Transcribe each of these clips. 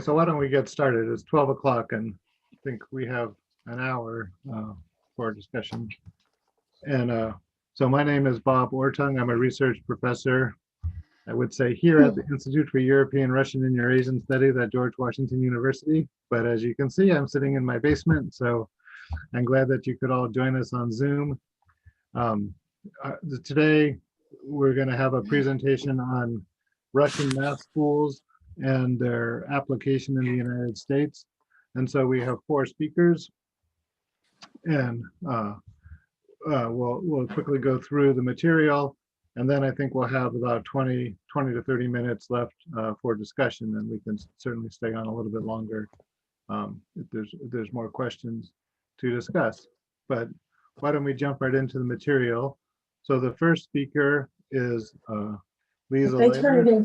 So why don't we get started? It's 12 o'clock and I think we have an hour for discussion. And so my name is Bob Ortung. I'm a research professor, I would say, here at the Institute for European, Russian, and Eurasian Studies at George Washington University. But as you can see, I'm sitting in my basement. So I'm glad that you could all join us on Zoom. Today, we're going to have a presentation on Russian math schools and their application in the United States. And so we have 4 speakers, and we'll quickly go through the material, and then I think we'll have about 20 to 30 minutes left for discussion, and we can certainly stay on a little bit longer if there's more questions to discuss. But why don't we jump right into the material? So the first speaker is Lisa Layer.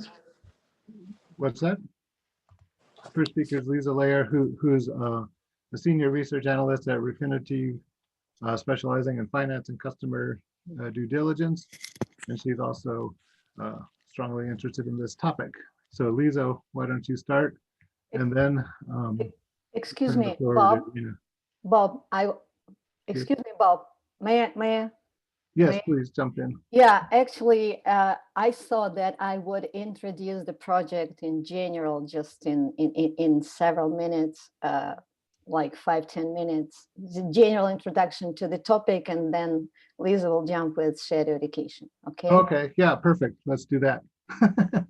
What's that? First speaker is Lisa Layer, who's a senior research analyst at Refinitiv, specializing in finance and customer due diligence. And she's also strongly interested in this topic. So Lisa, why don't you start? And then excuse me, Bob. Bob, excuse me, Bob. May I? Yes, please jump in. Yeah, actually, I thought that I would introduce the project in general, just in several minutes, like 5-10 minutes, the general introduction to the topic, and then Lisa will jump with shadow education. Okay. Okay. Yeah. Perfect. Let's do that.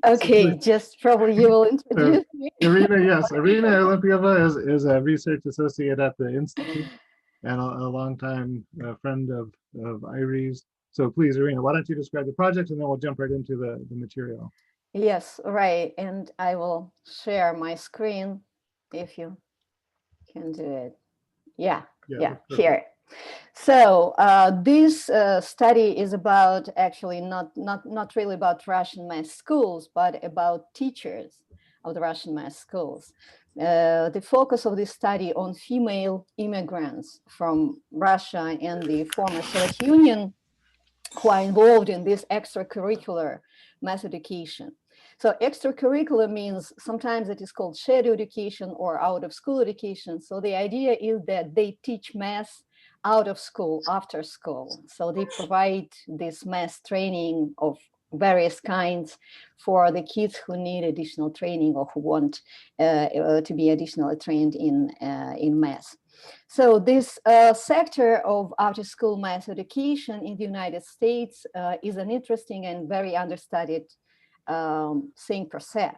Okay. So just probably you will introduce me. Irina, yes, Irina Olympieva is a research associate at the Institute and a longtime friend of Irie's. So please, Irina, why don't you describe the project, and then we'll jump right into the material. Yes, right. And I will share my screen if you can do it. Yeah, here. So this study is about actually not really about Russian math schools, but about teachers of the Russian math schools. The focus of this study on female immigrants from Russia and the former Soviet Union who are involved in this extracurricular math education. So extracurricular means sometimes it is called shadow education or out of school education. So the idea is that they teach math out of school, after school. So they provide this math training of various kinds for the kids who need additional training or who want to be additionally trained in math. So this sector of after-school math education in the United States is an interesting and very understudied thing per se.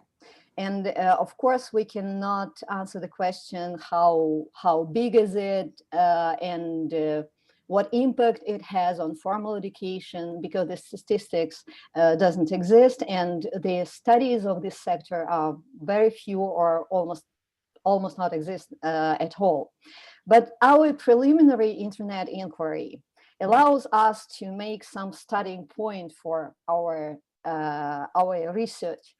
And of course, we cannot answer the question how big is it and what impact it has on formal education, because the statistics doesn't exist, and the studies of this sector are very few or almost not exist at all. But our preliminary internet inquiry allows us to make some starting point for our research.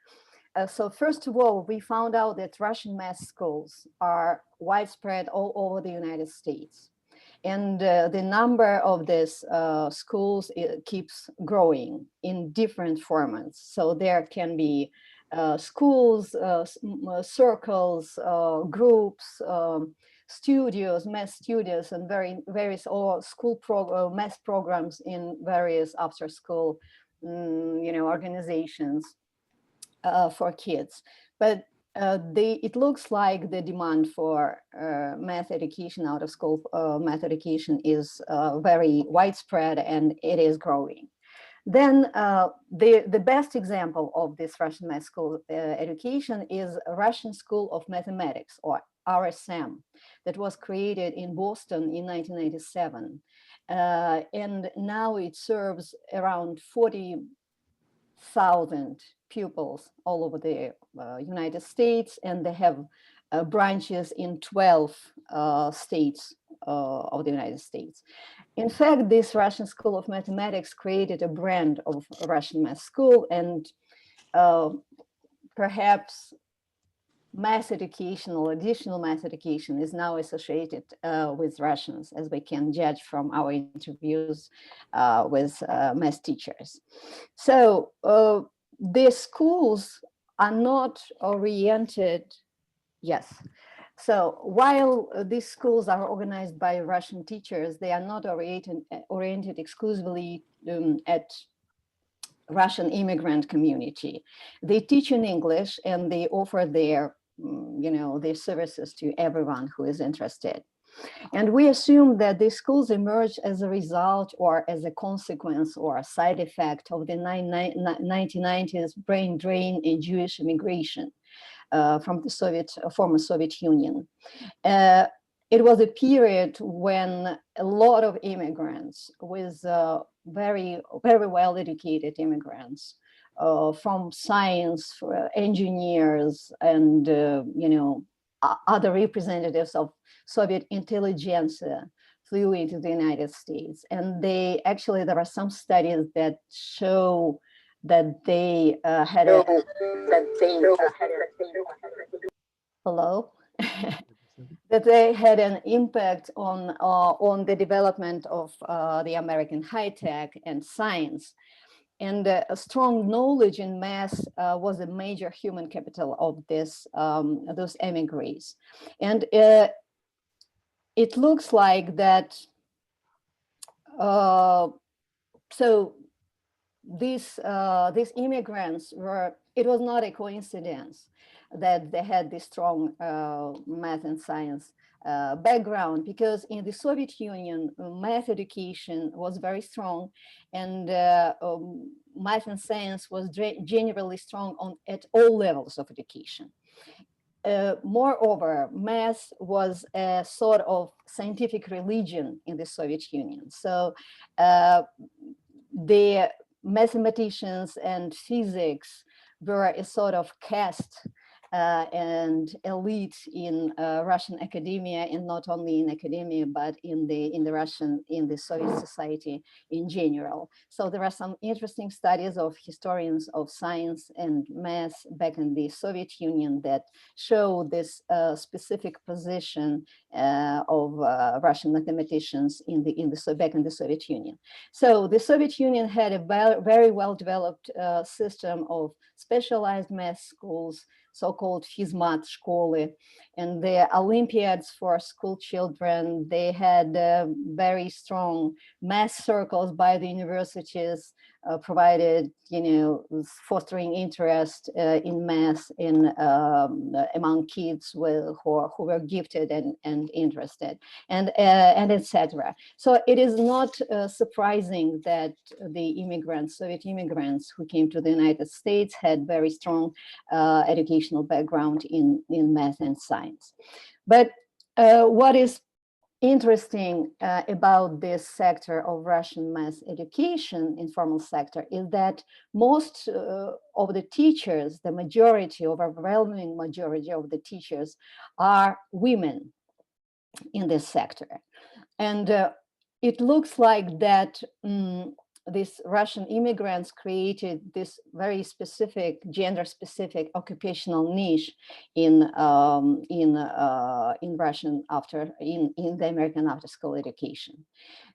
So first of all, we found out that Russian math schools are widespread all over the United States. And the number of these schools keeps growing in different formats. So there can be schools, circles, groups, studios, math studios, and various school math programs in various after-school, organizations for kids. But it looks like the demand for math education, out of school math education, is very widespread, and it is growing. Then the best example of this Russian math school education is a Russian School of Mathematics, or RSM, that was created in Boston in 1997. And now it serves around 40,000 pupils all over the United States, and they have branches in 12 states of the United States. In fact, this Russian School of Mathematics created a brand of Russian math school, and perhaps math education or additional math education is now associated with Russians, as we can judge from our interviews with math teachers. So the schools are not oriented Yes. So while these schools are organized by Russian teachers, they are not oriented exclusively at Russian immigrant community. They teach in English and they offer their, their services to everyone who is interested. And we assume that these schools emerged as a result or as a consequence or a side effect of the 1990s brain drain in Jewish immigration from the former Soviet Union. It was a period when a lot of immigrants with very, very well-educated immigrants from science, engineers, and, other representatives of Soviet intelligentsia flew into the United States. And there are some studies that show that they had a, hello? That they had an impact on the development of the American high tech and science. And a strong knowledge in math was a major human capital of those emigres. And it looks like that, so these immigrants it was not a coincidence that they had this strong math and science background, because in the Soviet Union, math education was very strong, and math and science was generally strong at all levels of education. Moreover, math was a sort of scientific religion in the Soviet Union. So the mathematicians and physics were a sort of caste and elite in Russian academia, and not only in academia, but in the Soviet society in general. So there are some interesting studies of historians of science and math back in the Soviet Union that show this specific position of Russian mathematicians back in the Soviet Union. So the Soviet Union had a very well-developed system of specialized math schools, so-called fizmat shkoly, and the Olympiads for school children. They had very strong math circles by the universities, provided, fostering interest in math among kids who were gifted and interested, and etc. So it is not surprising that the Soviet immigrants who came to the United States had very strong educational background in math and science. But what is interesting about this sector of Russian math education, informal sector, is that most of the teachers, the overwhelming majority of the teachers, are women in this sector. And it looks like that these Russian immigrants created this very specific, gender-specific occupational niche in Russian in the American after-school education.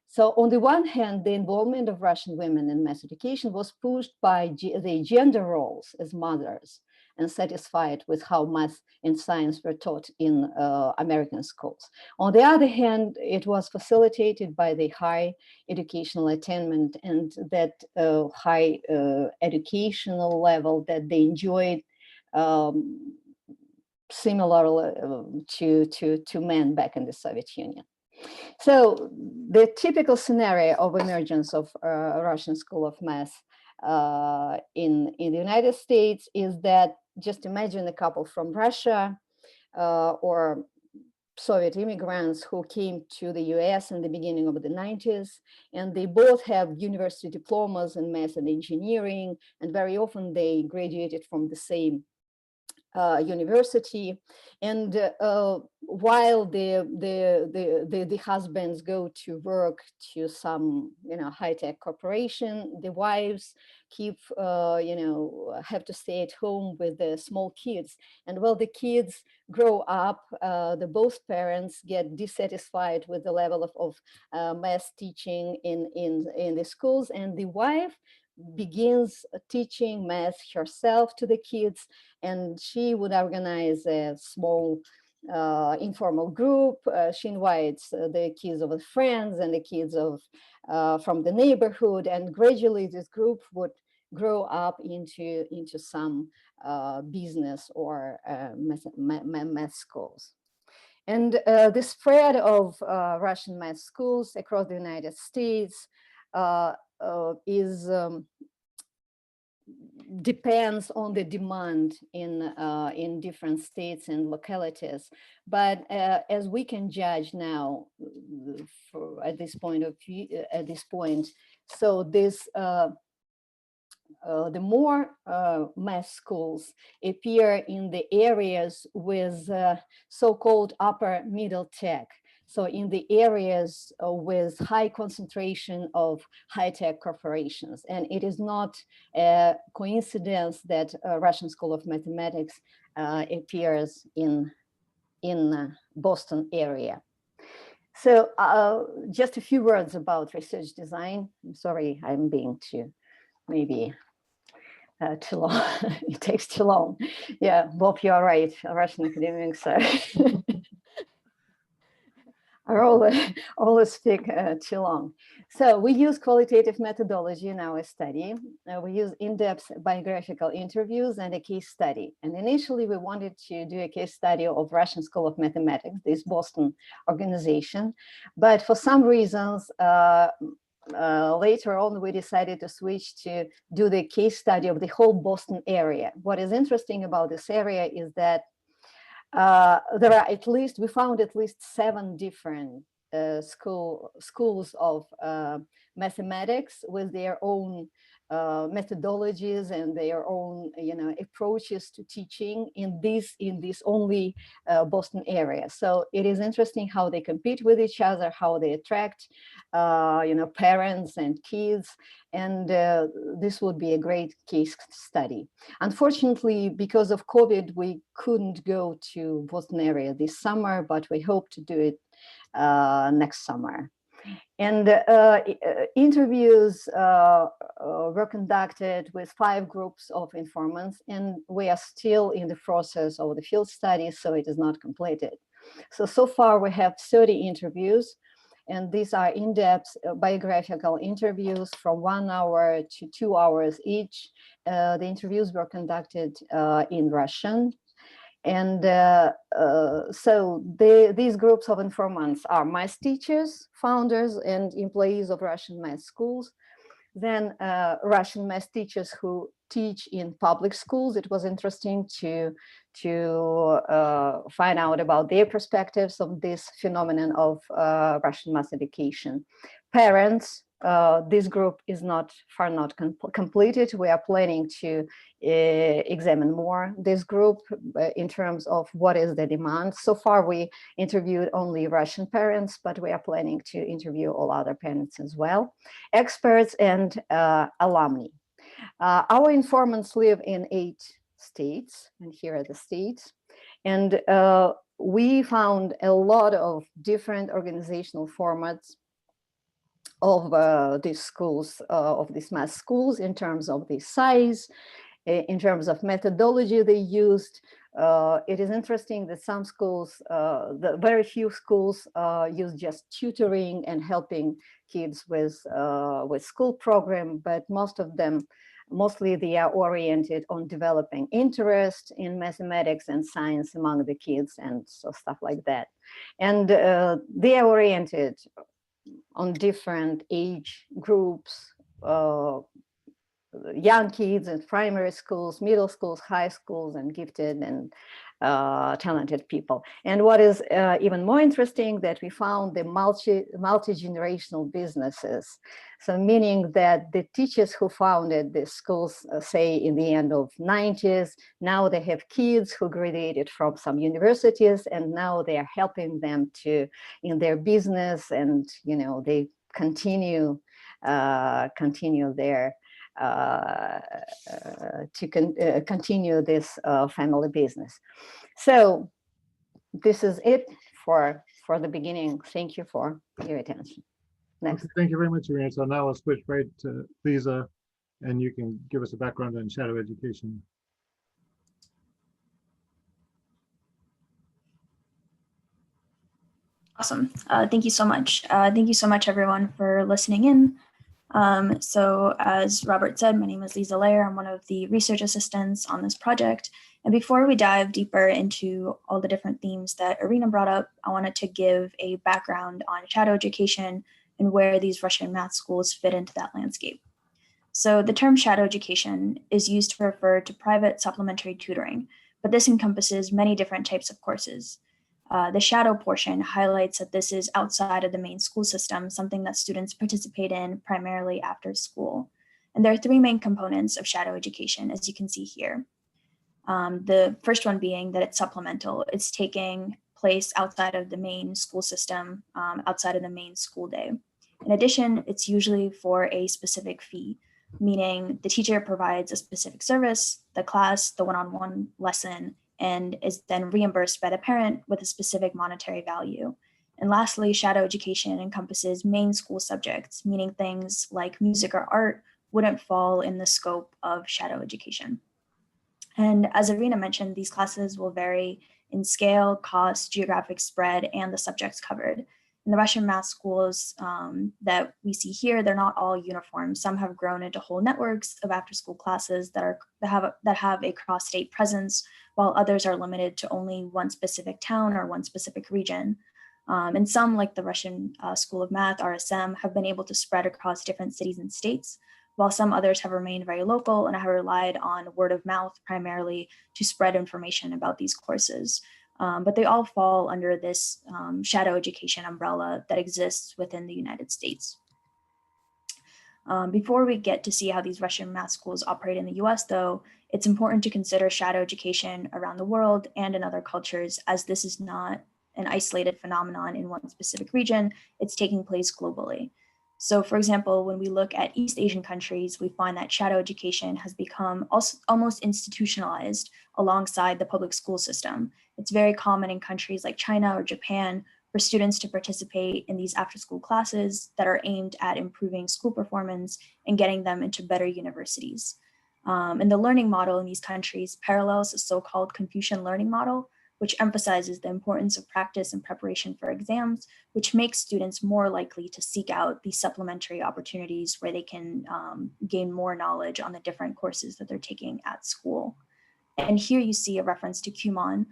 So on the one hand, the involvement of Russian women in math education was pushed by the gender roles as mothers, and satisfied with how math and science were taught in American schools. On the other hand, it was facilitated by the high educational attainment and that high educational level that they enjoyed, similar to men back in the Soviet Union. So the typical scenario of emergence of Russian School of Math in the United States is that, just imagine a couple from Russia or Soviet immigrants who came to the US in the beginning of the 90s, and they both have university diplomas in math and engineering, and very often they graduated from the same university. And while the husbands go to work to some high-tech corporation, the wives keep have to stay at home with the small kids. And while the kids grow up, both parents get dissatisfied with the level of math teaching in the schools, and the wife begins teaching math herself to the kids, and she would organize a small informal group. She invites the kids of the friends and the kids of from the neighborhood, and gradually this group would grow up into some business or math schools. And the spread of Russian math schools across the United States depends on the demand in different states and localities. But as we can judge now, at this point, so this the more math schools appear in the areas with so-called upper middle tech. So in the areas with high concentration of high-tech corporations. And it is not a coincidence that Russian School of Mathematics appears in Boston area. So just a few words about research design. I'm sorry, I'm being maybe too long. It takes too long. Yeah, Bob, you're right. Russian academics are always speak too long. So we use qualitative methodology in our study. We use in-depth biographical interviews and a case study. And initially we wanted to do a case study of Russian School of Mathematics, this Boston organization. But for some reasons, later on, we decided to switch to do the case study of the whole Boston area. What is interesting about this area is that there are we found at least 7 different schools of mathematics with their own methodologies and their own, approaches to teaching in this only Boston area. So it is interesting how they compete with each other, how they attract, parents and kids, and this would be a great case study. Unfortunately, because of COVID, we couldn't go to Boston area this summer, but we hope to do it next summer. And interviews were conducted with 5 groups of informants, and we are still in the process of the field study, so it is not completed. So far we have 30 interviews, and these are in-depth biographical interviews from 1 hour to 2 hours each. The interviews were conducted in Russian. And so these groups of informants are math teachers, founders, and employees of Russian math schools. Then Russian math teachers who teach in public schools. It was interesting to find out about their perspectives of this phenomenon of Russian math education. Parents. This group is not completed. We are planning to examine more this group in terms of what is the demand. So far, we interviewed only Russian parents, but we are planning to interview all other parents as well. Experts and alumni. Our informants live in 8 states, and here are the states. And we found a lot of different organizational formats of these schools, of these math schools, in terms of the size, in terms of methodology they used. It is interesting that some schools, very few schools use just tutoring and helping kids with school program, but mostly they are oriented on developing interest in mathematics and science among the kids and so stuff like that. And they are oriented on different age groups, young kids in primary schools, middle schools, high schools, and gifted and talented people. And what is even more interesting, that we found the multi-generational businesses. So meaning that the teachers who founded these schools, say in the end of 90s, now they have kids who graduated from some universities, and now they are helping them in their business, and they continue their continue this family business. So this is it for the beginning. Thank you for your attention. Next. Okay, thank you very much, Irina. So now I'll switch right to Lisa and you can give us a background on shadow education. Awesome. Thank you so much. Thank you so much, everyone, for listening in. So as Robert said, my name is Lisa Lair. I'm one of the research assistants on this project. And before we dive deeper into all the different themes that Irina brought up, I wanted to give a background on shadow education and where these Russian math schools fit into that landscape. So the term shadow education is used to refer to private supplementary tutoring, but this encompasses many different types of courses. The shadow portion highlights that this is outside of the main school system, something that students participate in primarily after school. And there are three main components of shadow education, as you can see here. The first one being that it's supplemental. It's taking place outside of the main school system, outside of the main school day. In addition, it's usually for a specific fee, meaning the teacher provides a specific service, the class, the one-on-one lesson, and is then reimbursed by the parent with a specific monetary value. And lastly, shadow education encompasses main school subjects, meaning things like music or art wouldn't fall in the scope of shadow education. And as Irina mentioned, these classes will vary in scale, cost, geographic spread, and the subjects covered. In the Russian math schools that we see here, they're not all uniform. Some have grown into whole networks of after-school classes that have a cross-state presence, while others are limited to only one specific town or one specific region. And some, like the Russian School of Math, RSM, have been able to spread across different cities and states, while some others have remained very local and have relied on word of mouth primarily to spread information about these courses. But they all fall under this shadow education umbrella that exists within the United States. Before we get to see how these Russian math schools operate in the US, though, it's important to consider shadow education around the world and in other cultures, as this is not an isolated phenomenon in one specific region. It's taking place globally. So for example, when we look at East Asian countries, we find that shadow education has become almost institutionalized alongside the public school system. It's very common in countries like China or Japan for students to participate in these after-school classes that are aimed at improving school performance and getting them into better universities. And the learning model in these countries parallels the so-called Confucian learning model, which emphasizes the importance of practice and preparation for exams, which makes students more likely to seek out these supplementary opportunities where they can gain more knowledge on the different courses that they're taking at school. And here you see a reference to Kumon,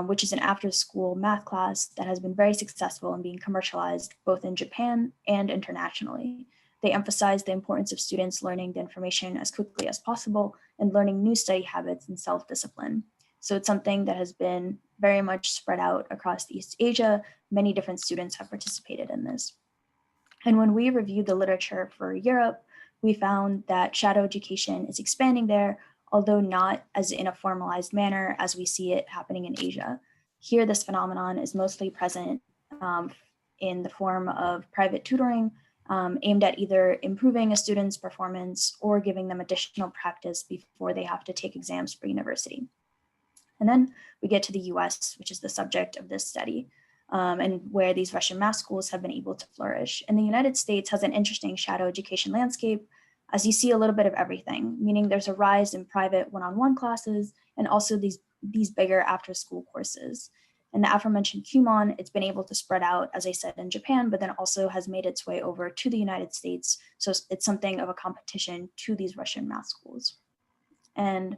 which is an after-school math class that has been very successful in being commercialized both in Japan and internationally. They emphasize the importance of students learning the information as quickly as possible and learning new study habits and self-discipline. So it's something that has been very much spread out across East Asia. Many different students have participated in this. And when we reviewed the literature for Europe, we found that shadow education is expanding there, although not as in a formalized manner as we see it happening in Asia. Here, this phenomenon is mostly present in the form of private tutoring, aimed at either improving a student's performance or giving them additional practice before they have to take exams for university. And then we get to the US, which is the subject of this study, and where these Russian math schools have been able to flourish. And the United States has an interesting shadow education landscape, as you see a little bit of everything, meaning there's a rise in private one-on-one classes and also these bigger after-school courses. And the aforementioned Kumon, it's been able to spread out, as I said, in Japan, but then also has made its way over to the United States. So it's something of a competition to these Russian math schools. And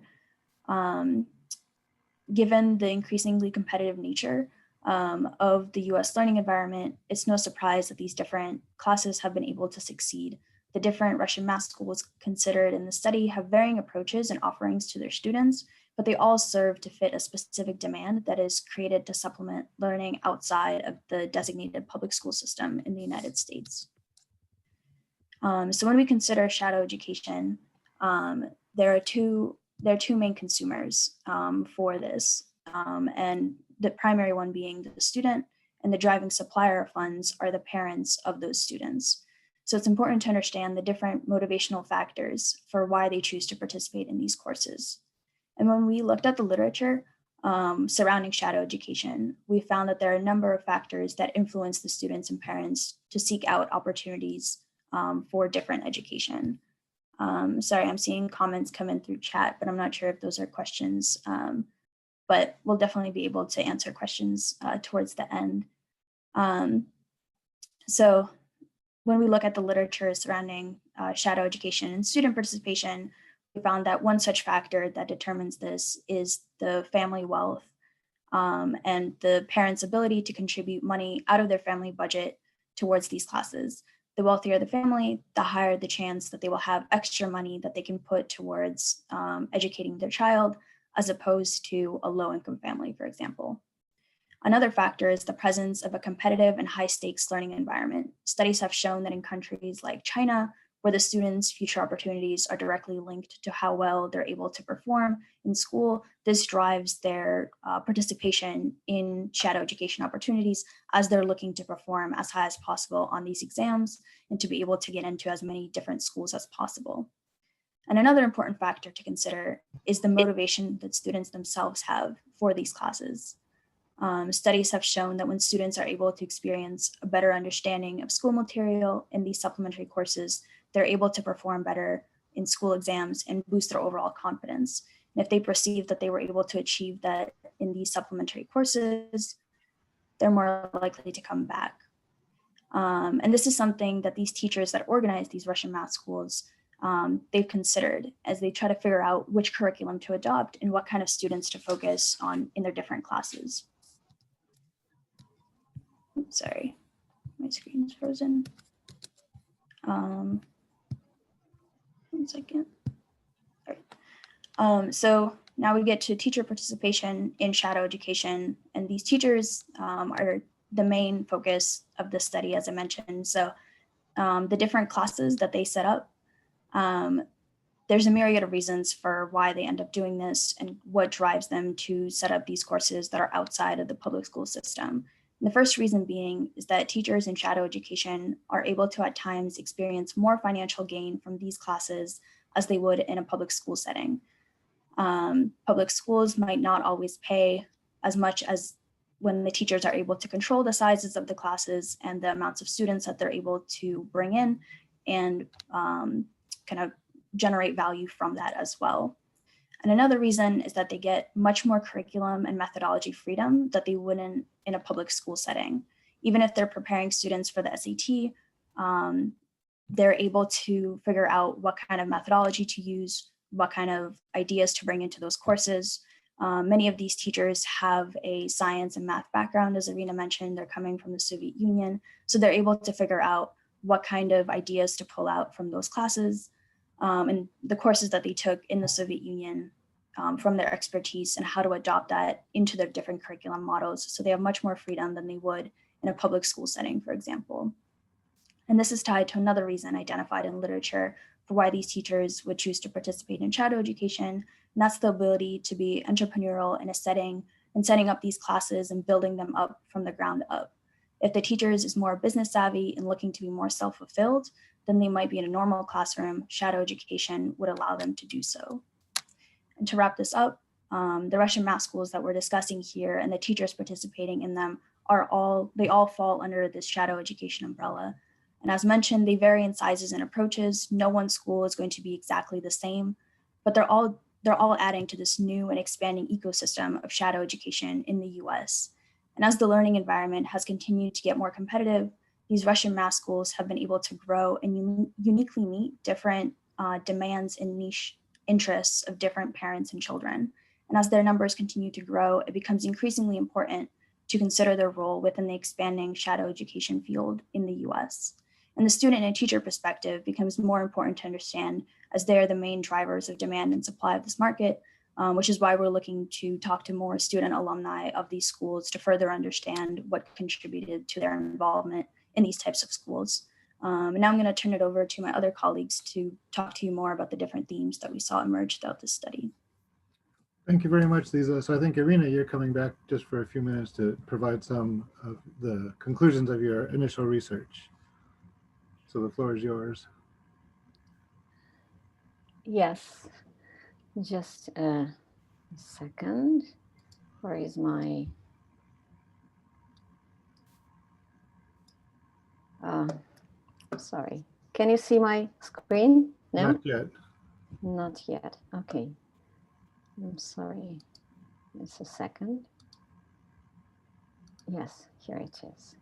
given the increasingly competitive nature of the US learning environment, it's no surprise that these different classes have been able to succeed. The different Russian math schools considered in the study have varying approaches and offerings to their students, but they all serve to fit a specific demand that is created to supplement learning outside of the designated public school system in the United States. So when we consider shadow education, there are two main consumers for this, and the primary one being the student, and the driving supplier of funds are the parents of those students. So it's important to understand the different motivational factors for why they choose to participate in these courses. And when we looked at the literature surrounding shadow education, we found that there are a number of factors that influence the students and parents to seek out opportunities for different education. Sorry, I'm seeing comments come in through chat, but I'm not sure if those are questions, but we'll definitely be able to answer questions towards the end. So when we look at the literature surrounding shadow education and student participation, we found that one such factor that determines this is the family wealth and the parents' ability to contribute money out of their family budget towards these classes. The wealthier the family, the higher the chance that they will have extra money that they can put towards educating their child, as opposed to a low-income family, for example. Another factor is the presence of a competitive and high-stakes learning environment. Studies have shown that in countries like China, where the students' future opportunities are directly linked to how well they're able to perform in school, this drives their participation in shadow education opportunities as they're looking to perform as high as possible on these exams and to be able to get into as many different schools as possible. And another important factor to consider is the motivation that students themselves have for these classes. Studies have shown that when students are able to experience a better understanding of school material in these supplementary courses, they're able to perform better in school exams and boost their overall confidence. And if they perceive that they were able to achieve that in these supplementary courses, they're more likely to come back. And this is something that these teachers that organize these Russian math schools, they've considered as they try to figure out which curriculum to adopt and what kind of students to focus on in their different classes. Oops, sorry, my screen is frozen. 1 second. All right. So now we get to teacher participation in shadow education, and these teachers are the main focus of the study, as I mentioned. So the different classes that they set up, there's a myriad of reasons for why they end up doing this and what drives them to set up these courses that are outside of the public school system. And the first reason being is that teachers in shadow education are able to at times experience more financial gain from these classes as they would in a public school setting. Public schools might not always pay as much as when the teachers are able to control the sizes of the classes and the amounts of students that they're able to bring in and kind of generate value from that as well. And another reason is that they get much more curriculum and methodology freedom that they wouldn't in a public school setting. Even if they're preparing students for the SAT, they're able to figure out what kind of methodology to use, what kind of ideas to bring into those courses. Many of these teachers have a science and math background, as Irina mentioned, they're coming from the Soviet Union. So they're able to figure out what kind of ideas to pull out from those classes and the courses that they took in the Soviet Union from their expertise and how to adopt that into their different curriculum models. So they have much more freedom than they would in a public school setting, for example. And this is tied to another reason identified in literature for why these teachers would choose to participate in shadow education, and that's the ability to be entrepreneurial in a setting and setting up these classes and building them up from the ground up. If the teachers is more business savvy and looking to be more self-fulfilled, then they might be in a normal classroom. Shadow education would allow them to do so. And to wrap this up, the Russian math schools that we're discussing here and the teachers participating in them they all fall under this shadow education umbrella. And as mentioned, they vary in sizes and approaches. No one school is going to be exactly the same, but they're all adding to this new and expanding ecosystem of shadow education in the US. And as the learning environment has continued to get more competitive, these Russian math schools have been able to grow and uniquely meet different demands and niche interests of different parents and children. And as their numbers continue to grow, it becomes increasingly important to consider their role within the expanding shadow education field in the US. And the student and teacher perspective becomes more important to understand as they're the main drivers of demand and supply of this market, which is why we're looking to talk to more student alumni of these schools to further understand what contributed to their involvement in these types of schools. And now I'm going to turn it over to my other colleagues to talk to you more about the different themes that we saw emerge throughout this study. Thank you very much, Lisa. So I think, Irina, you're coming back just for a few minutes to provide some of the conclusions of your initial research. So the floor is yours. Yes, just a second. Where is my... sorry. Can you see my screen No? Not yet. Not yet. Okay. I'm sorry. Just a second. Yes, here it is.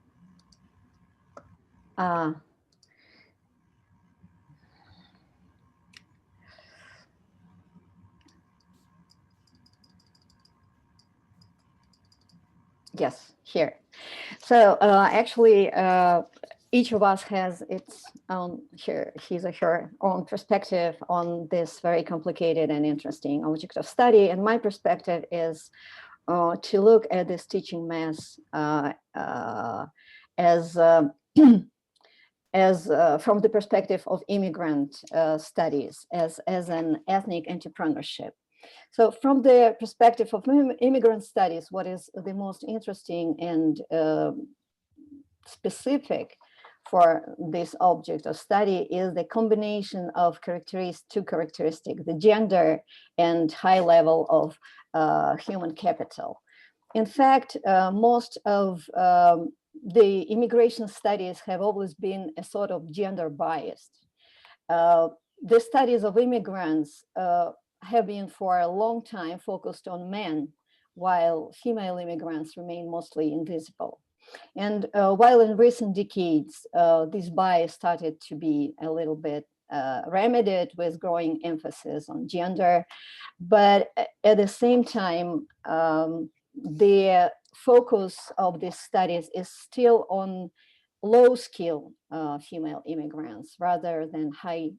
Yes, here. So actually, each of us has its own, his or her own perspective on this very complicated and interesting object of study. And my perspective is to look at this teaching mass as from the perspective of immigrant studies, as an ethnic entrepreneurship. So from the perspective of immigrant studies, what is the most interesting and specific for this object of study is the combination of two characteristics, the gender and high level of human capital. In fact, most of the immigration studies have always been a sort of gender biased. The studies of immigrants have been for a long time focused on men, while female immigrants remain mostly invisible. And while in recent decades, this bias started to be a little bit remedied with growing emphasis on gender, but at the same time, the focus of these studies is still on low-skill female immigrants rather than highly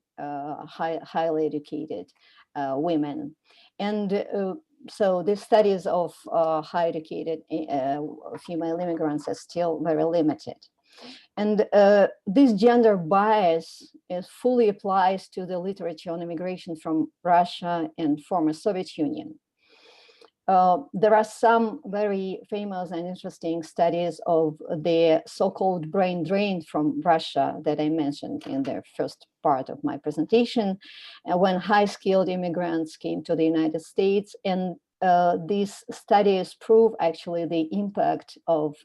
educated women. And so the studies of high educated female immigrants are still very limited. And this gender bias fully applies to the literature on immigration from Russia and former Soviet Union. There are some very famous and interesting studies of the so-called brain drain from Russia that I mentioned in the first part of my presentation, when high-skilled immigrants came to the United States. And these studies prove actually the impact of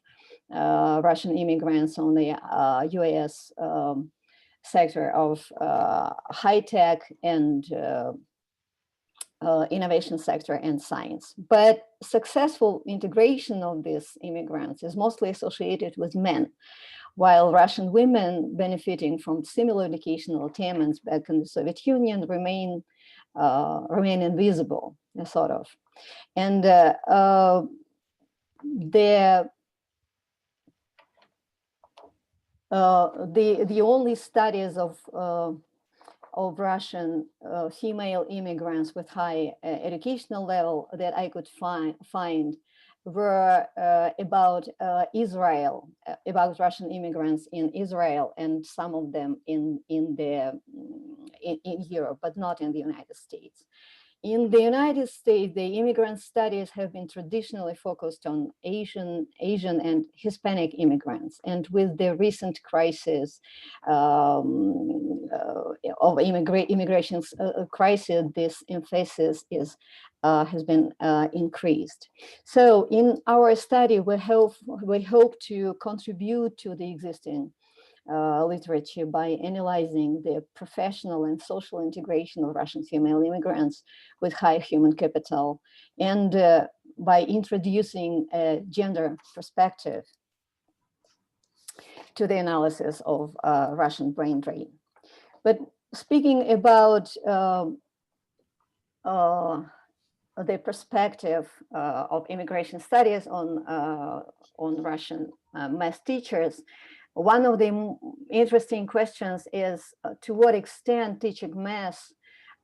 Russian immigrants on the US sector of high-tech and innovation sector and science. But successful integration of these immigrants is mostly associated with men, while Russian women benefiting from similar educational attainments back in the Soviet Union remain invisible, sort of. And the only studies of Russian female immigrants with high educational level that I could find were about Israel, about Russian immigrants in Israel, and some of them in Europe, but not in the United States. In the United States, the immigrant studies have been traditionally focused on Asian and Hispanic immigrants. And with the recent crisis of immigration crisis, this emphasis has been increased. So in our study, we hope to contribute to the existing literature by analyzing the professional and social integration of Russian female immigrants with high human capital, and by introducing a gender perspective to the analysis of Russian brain drain. But speaking about the perspective of immigration studies on Russian math teachers, one of the interesting questions is to what extent teaching math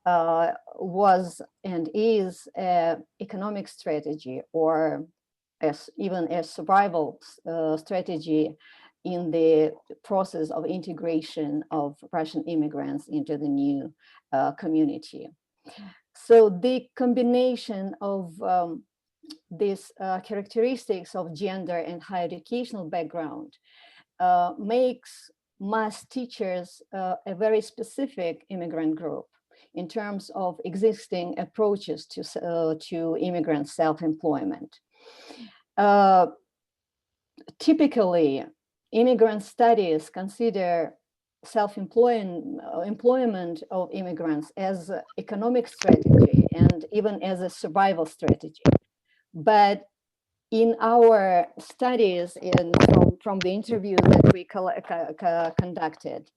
was and is an economic strategy, or even a survival strategy in the process of integration of Russian immigrants into the new community. So the combination of these characteristics of gender and higher educational background makes math teachers a very specific immigrant group in terms of existing approaches to immigrant self-employment. Typically, immigrant studies consider employment of immigrants as an economic strategy and even as a survival strategy. But in our studies from the interviews that we conducted,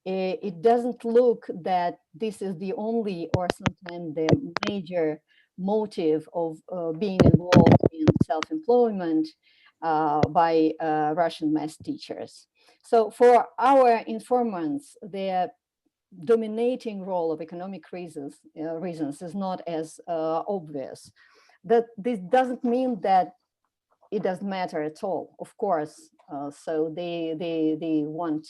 it doesn't look that this is the only or sometimes the major motive of being involved in self-employment by Russian math teachers. So for our informants, the dominating role of economic reasons is not as obvious. That this doesn't mean that it doesn't matter at all, of course. So they want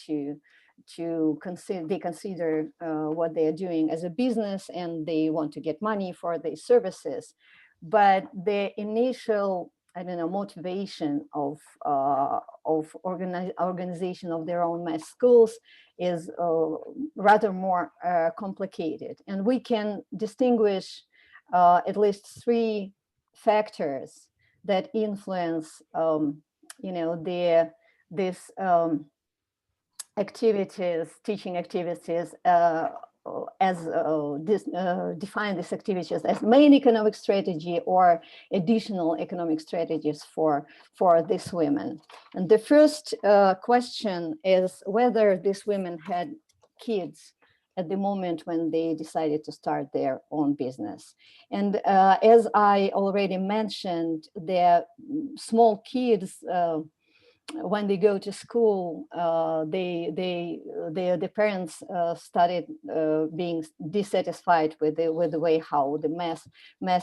to consider what they are doing as a business, and they want to get money for their services. But the initial, I don't know, motivation of organization of their own math schools is rather more complicated. And we can distinguish at least three factors that influence, this activities, teaching activities, define these activities as main economic strategy or additional economic strategies for these women. And the first question is whether these women had kids at the moment when they decided to start their own business. And as I already mentioned, the small kids, when they go to school, the parents started being dissatisfied with the way how the math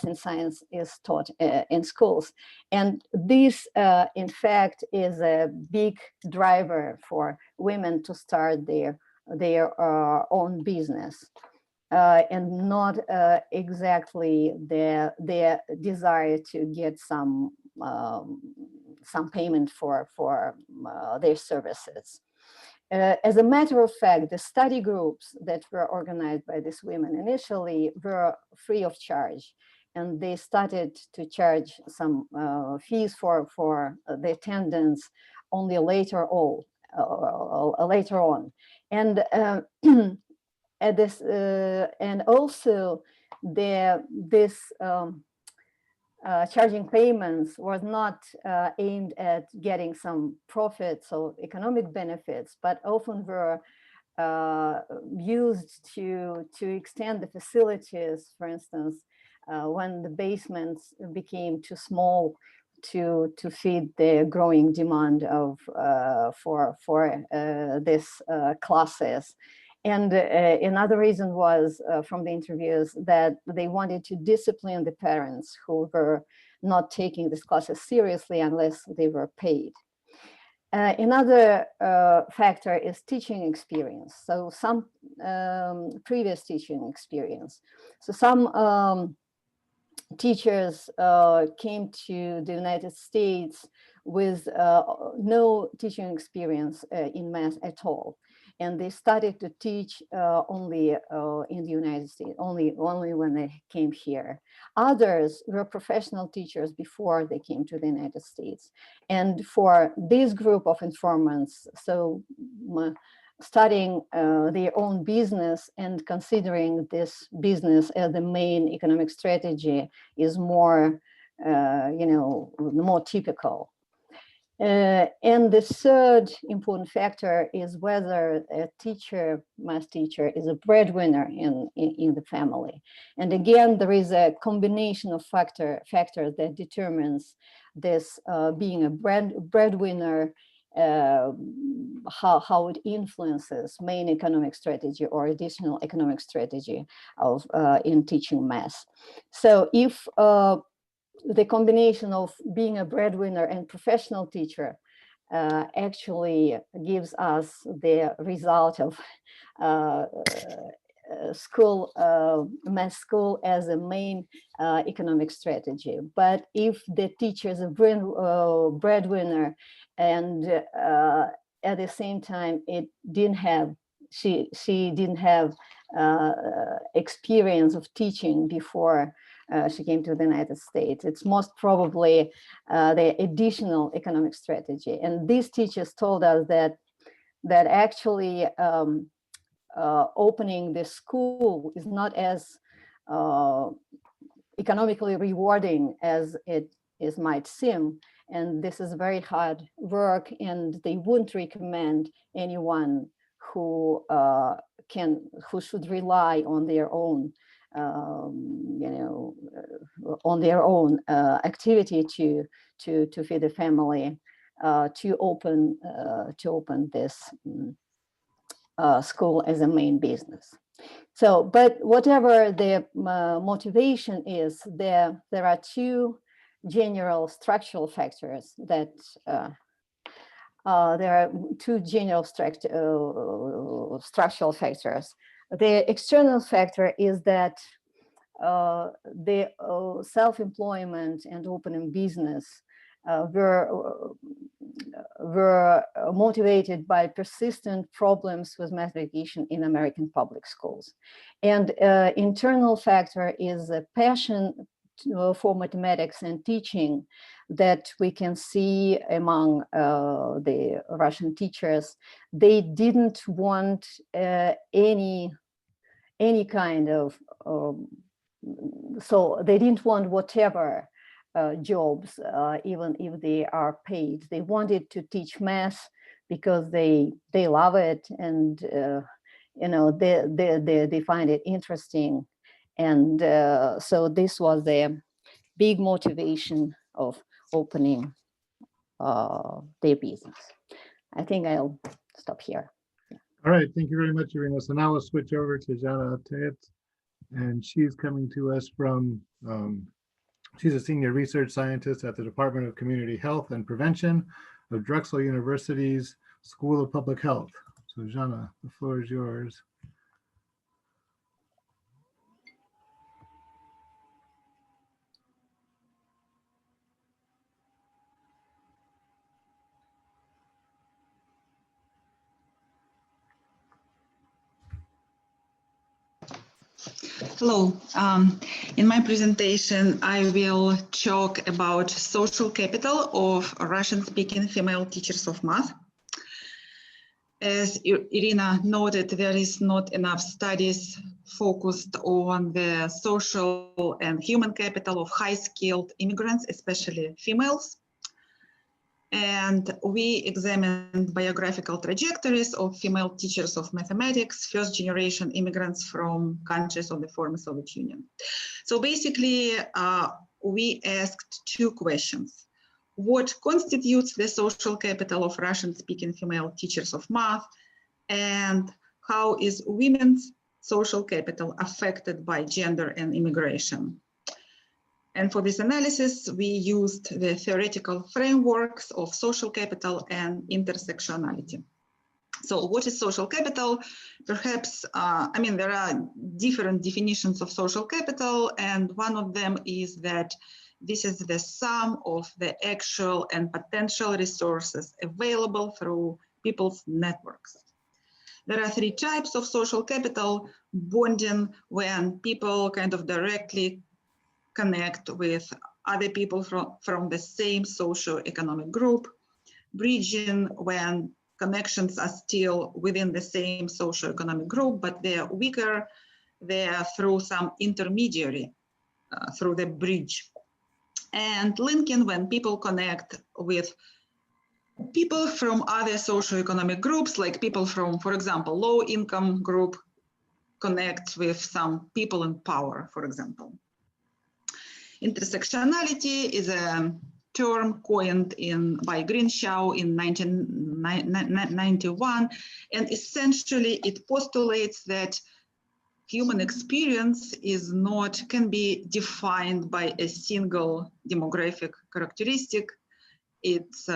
and science is taught in schools. And this, in fact, is a big driver for women to start their own business, and not exactly their desire to get some payment for their services. As a matter of fact, the study groups that were organized by these women initially were free of charge, and they started to charge some fees for the attendance only later on. And at this, and also this charging payments was not aimed at getting some profits or economic benefits, but often were used to extend the facilities. For instance, when the basements became too small to feed the growing demand of for these classes. And another reason was from the interviews that they wanted to discipline the parents who were not taking these classes seriously unless they were paid. Another factor is teaching experience. So some previous teaching experience. So some teachers came to the United States with no teaching experience in math at all. And they started to teach only in the United States, only when they came here. Others were professional teachers before they came to the United States. And for this group of informants, so studying their own business and considering this business as the main economic strategy is more, more typical. And the third important factor is whether a math teacher is a breadwinner in the family. And again, there is a combination of factors that determines this being a breadwinner, how it influences main economic strategy or additional economic strategy of in teaching math. So if the combination of being a breadwinner and professional teacher actually gives us the result of math school as a main economic strategy. But if the teacher is a breadwinner and at the same time she didn't have experience of teaching before she came to the United States, it's most probably the additional economic strategy. And these teachers told us that that actually opening the school is not as economically rewarding as it might seem. And this is very hard work, and they wouldn't recommend anyone who should rely on their own, on their own activity to feed the family, to open this school as a main business. So, but whatever the motivation is, there are two general structural factors that there are two general structural factors. The external factor is that the self-employment and opening business were motivated by persistent problems with math education in American public schools. And internal factor is a passion for mathematics and teaching that we can see among the Russian teachers. They didn't want any kind of, so they didn't want whatever jobs, even if they are paid. They wanted to teach math because they love it, and they find it interesting. And so this was the big motivation of opening their business. I think I'll stop here. All right, thank you very much, Irina. So now we'll switch over to Janna Ataiants, and she's coming to us from, she's a senior research scientist at the Department of Community Health and Prevention of Drexel University's School of Public Health. So Janna, the floor is yours. Hello. In my presentation, I will talk about social capital of Russian-speaking female teachers of math. As Irina noted, there is not enough studies focused on the social and human capital of high-skilled immigrants, especially females. And we examined biographical trajectories of female teachers of mathematics, first-generation immigrants from countries of the former Soviet Union. So basically, we asked two questions. What constitutes the social capital of Russian-speaking female teachers of math? And how is women's social capital affected by gender and immigration? And for this analysis, we used the theoretical frameworks of social capital and intersectionality. So what is social capital? Perhaps, there are different definitions of social capital, and one of them is that this is the sum of the actual and potential resources available through people's networks. There are three types of social capital: bonding, when people kind of directly connect with other people from the same socio-economic group; bridging, when connections are still within the same socio-economic group, but they are weaker, they are through some intermediary, through the bridge; and linking, when people connect with people from other socio-economic groups, like people from, for example, low-income group connects with some people in power, for example. Intersectionality is a term coined by Greenshaw in 1991, and essentially it postulates that human experience can be defined by a single demographic characteristic. It's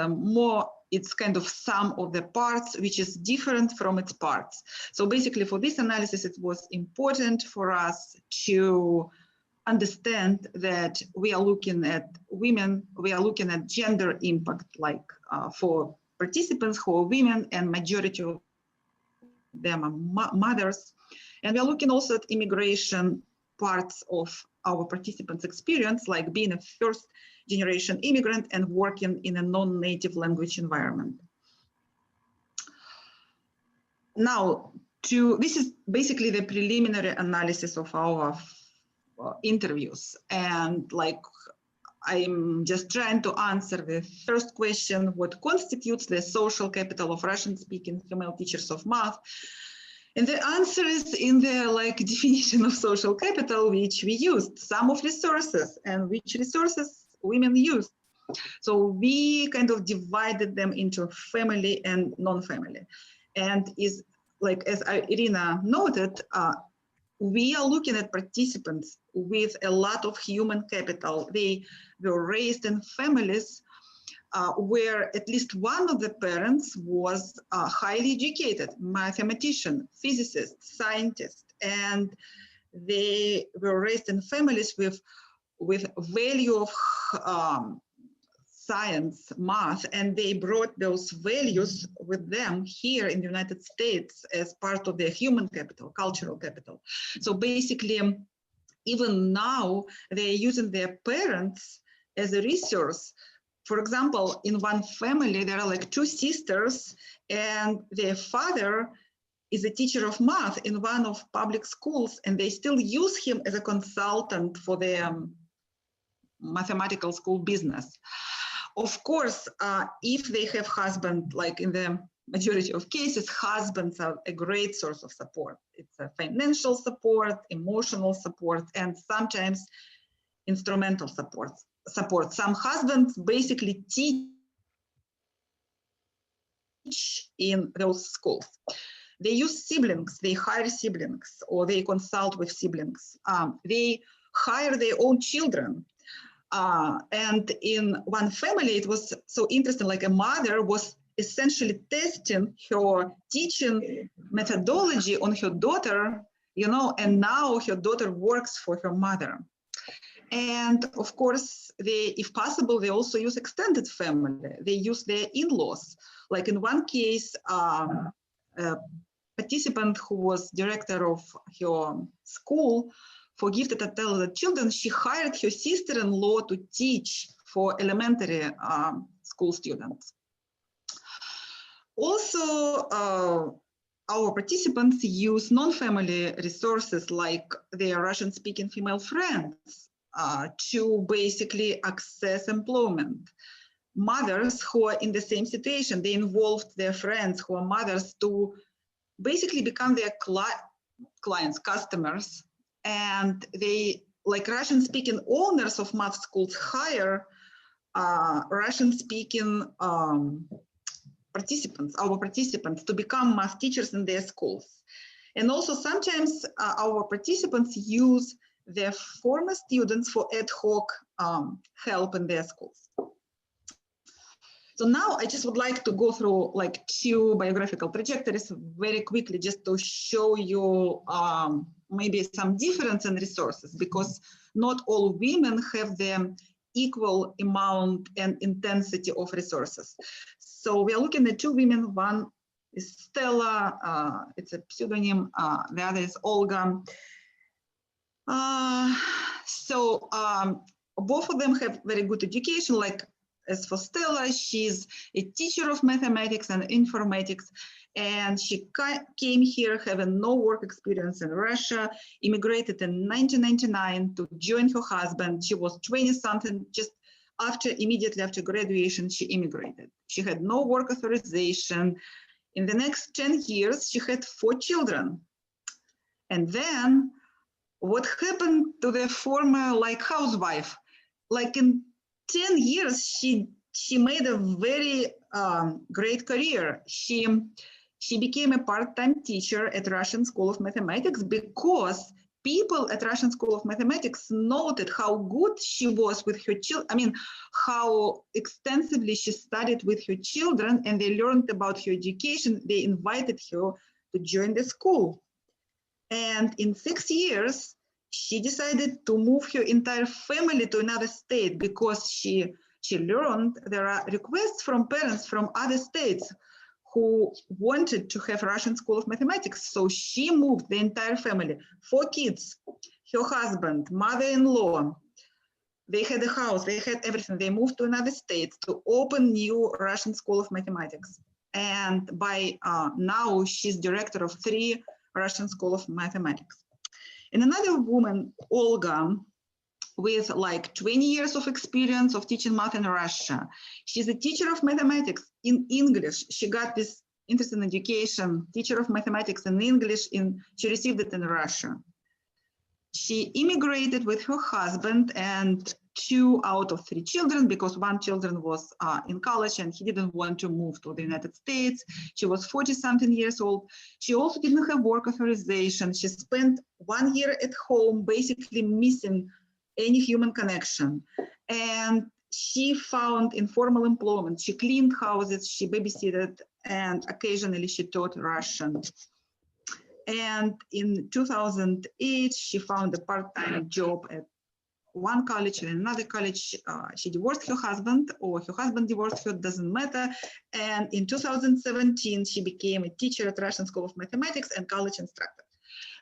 it's kind of sum of the parts, which is different from its parts. So basically, for this analysis, it was important for us to understand that we are looking at women, we are looking at gender impact, like for participants who are women, and majority of them are mothers. And we are looking also at immigration parts of our participants' experience, like being a first-generation immigrant and working in a non-native language environment. Now, this is basically the preliminary analysis of our interviews, and like I'm just trying to answer the first question: what constitutes the social capital of Russian-speaking female teachers of math? And the answer is in the definition of social capital, which we used, sum of resources, and which resources women use. So we kind of divided them into family and non-family. And is as Irina noted, we are looking at participants with a lot of human capital. They were raised in families where at least one of the parents was highly educated, mathematician, physicist, scientist, and they were raised in families with value of science, math, and they brought those values with them here in the United States as part of their human capital, cultural capital. So basically, even now, they're using their parents as a resource. For example, in one family, there are two sisters, and their father is a teacher of math in one of public schools, and they still use him as a consultant for their mathematical school business. Of course, if they have husband, like in the majority of cases, husbands are a great source of support. It's a financial support, emotional support, and sometimes instrumental support. Some husbands basically teach in those schools. They use siblings, they hire siblings, or they consult with siblings. They hire their own children. And in one family, it was so interesting, a mother was essentially testing her teaching methodology on her daughter, and now her daughter works for her mother. And of course, if possible, they also use extended family. They use their in-laws. Like in one case, a participant who was director of her school for gifted and talented children, she hired her sister-in-law to teach for elementary school students. Also, our participants use non-family resources like their Russian-speaking female friends to basically access employment. Mothers who are in the same situation, they involved their friends who are mothers to basically become their clients, customers, and they, like Russian-speaking owners of math schools, hire Russian-speaking participants, our participants, to become math teachers in their schools. And also sometimes our participants use their former students for ad hoc help in their schools. So now I just would like to go through two biographical trajectories very quickly, just to show you maybe some difference in resources, because not all women have the equal amount and intensity of resources. So we are looking at two women. One is Stella, it's a pseudonym, the other is Olga. Both of them have very good education. As for Stella, she's a teacher of mathematics and informatics, and she came here having no work experience in Russia, immigrated in 1999 to join her husband. She was 20-something, just immediately after graduation, she immigrated. She had no work authorization. In the next 10 years, she had 4 children. And then what happened to the former housewife? In 10 years, she made a very great career. She became a part-time teacher at Russian School of Mathematics because people at Russian School of Mathematics noted how good she was with her children. I mean, how extensively she studied with her children, and they learned about her education. They invited her to join the school. And in 6 years, she decided to move her entire family to another state because she learned there are requests from parents from other states who wanted to have Russian School of Mathematics. So she moved the entire family, 4 kids, her husband, mother-in-law. They had a house, they had everything. They moved to another state to open new Russian School of Mathematics. and by now she's director of 3 Russian School of Mathematics. And another woman, Olga, with like 20 years of experience of teaching math in Russia. She's a teacher of mathematics in English. She got this interest in education, teacher of mathematics in English, she received it in Russia. She immigrated with her husband and 2 out of 3 children, because 1 child was in college and he didn't want to move to the United States. She was 40-something years old. She also didn't have work authorization. She spent 1 year at home, basically missing any human connection. And she found informal employment. She cleaned houses, she babysitted, and occasionally she taught Russian. And in 2008, she found a part-time job at one college and another college. She divorced her husband, or her husband divorced her, doesn't matter. And in 2017, she became a teacher at Russian School of Mathematics and college instructor.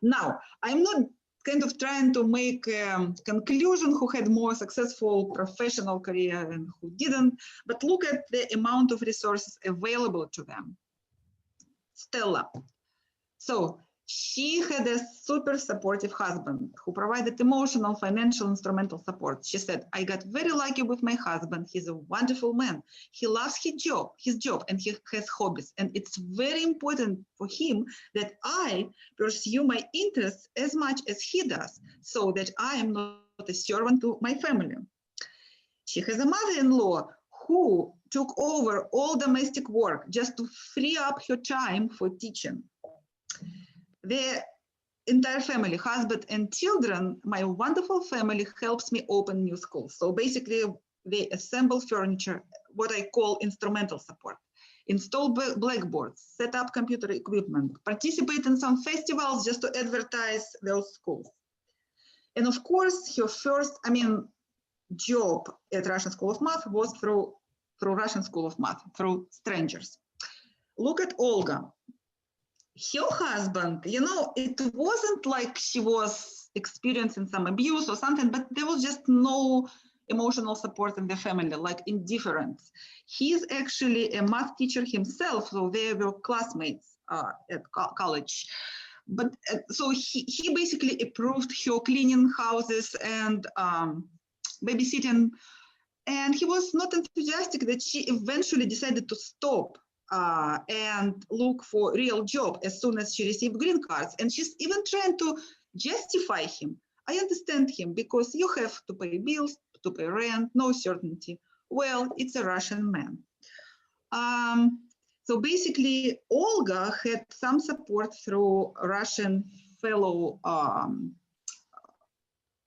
Now, I'm not kind of trying to make a conclusion who had more successful professional career and who didn't, but look at the amount of resources available to them. Stella. So she had a super supportive husband who provided emotional, financial, instrumental support. She said, I got very lucky with my husband. He's a wonderful man. He loves his job, and he has hobbies. And it's very important for him that I pursue my interests as much as he does, so that I am not a servant to my family. She has a mother-in-law who took over all domestic work just to free up her time for teaching. The entire family, husband and children, my wonderful family helps me open new schools. So basically they assemble furniture, what I call instrumental support, install blackboards, set up computer equipment, participate in some festivals just to advertise those schools. And of course, her first, job at Russian School of Math was through Russian School of Math, through strangers. Look at Olga. Her husband, it wasn't like she was experiencing some abuse or something, but there was just no emotional support in the family, like indifference. He's actually a math teacher himself, so they were classmates at college. But so he basically approved her cleaning houses and babysitting, and he was not enthusiastic that she eventually decided to stop and look for a real job as soon as she received green cards. And she's even trying to justify him. I understand him, because you have to pay bills, to pay rent, no certainty. Well, it's a Russian man. So basically, Olga had some support through Russian fellow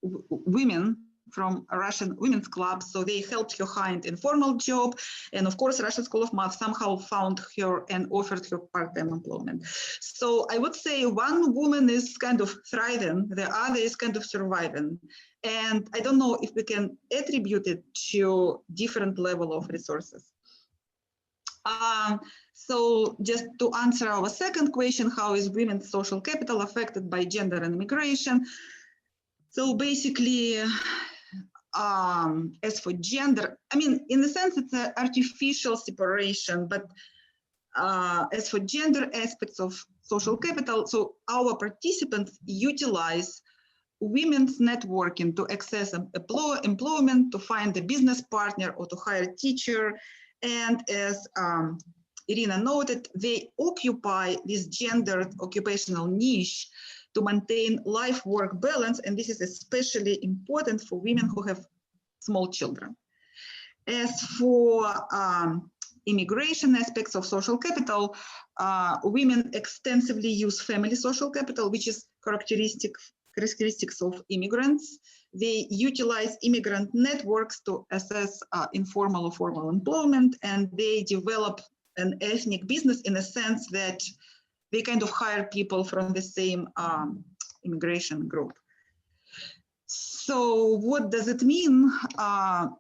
women from a Russian women's club, so they helped her find an informal job, and of course Russian School of Math somehow found her and offered her part-time employment. So I would say one woman is kind of thriving, the other is kind of surviving, and I don't know if we can attribute it to different level of resources. So just to answer our second question, how is women's social capital affected by gender and immigration? So basically, as for gender, in a sense, it's an artificial separation, but as for gender aspects of social capital, so our participants utilize women's networking to access employment, to find a business partner, or to hire a teacher. And as Irina noted, they occupy this gendered occupational niche to maintain life-work balance, and this is especially important for women who have small children. As for immigration aspects of social capital, women extensively use family social capital, which is characteristics of immigrants. They utilize immigrant networks to assess informal or formal employment, and they develop an ethnic business in a sense that they kind of hire people from the same immigration group. So what does it mean?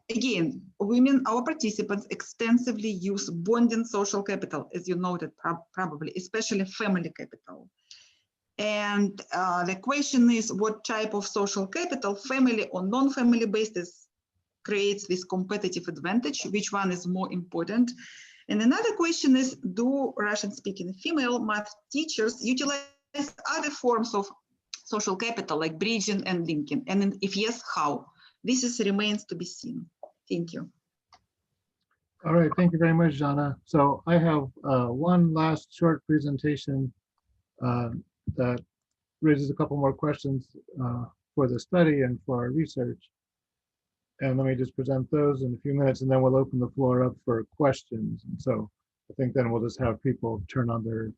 Again, women, our participants, extensively use bonding social capital, as you noted, probably, especially family capital. And the question is, what type of social capital, family or non-family basis, creates this competitive advantage? Which one is more important? And another question is, do Russian-speaking female math teachers utilize other forms of social capital like bridging and linking? And if yes, how? This remains to be seen. Thank you. All right, thank you very much, Janna. So I have one last short presentation that raises a couple more questions for the study and for our research. And let me just present those in a few minutes, and then we'll open the floor up for questions. And so I think then we'll just have people turn on their,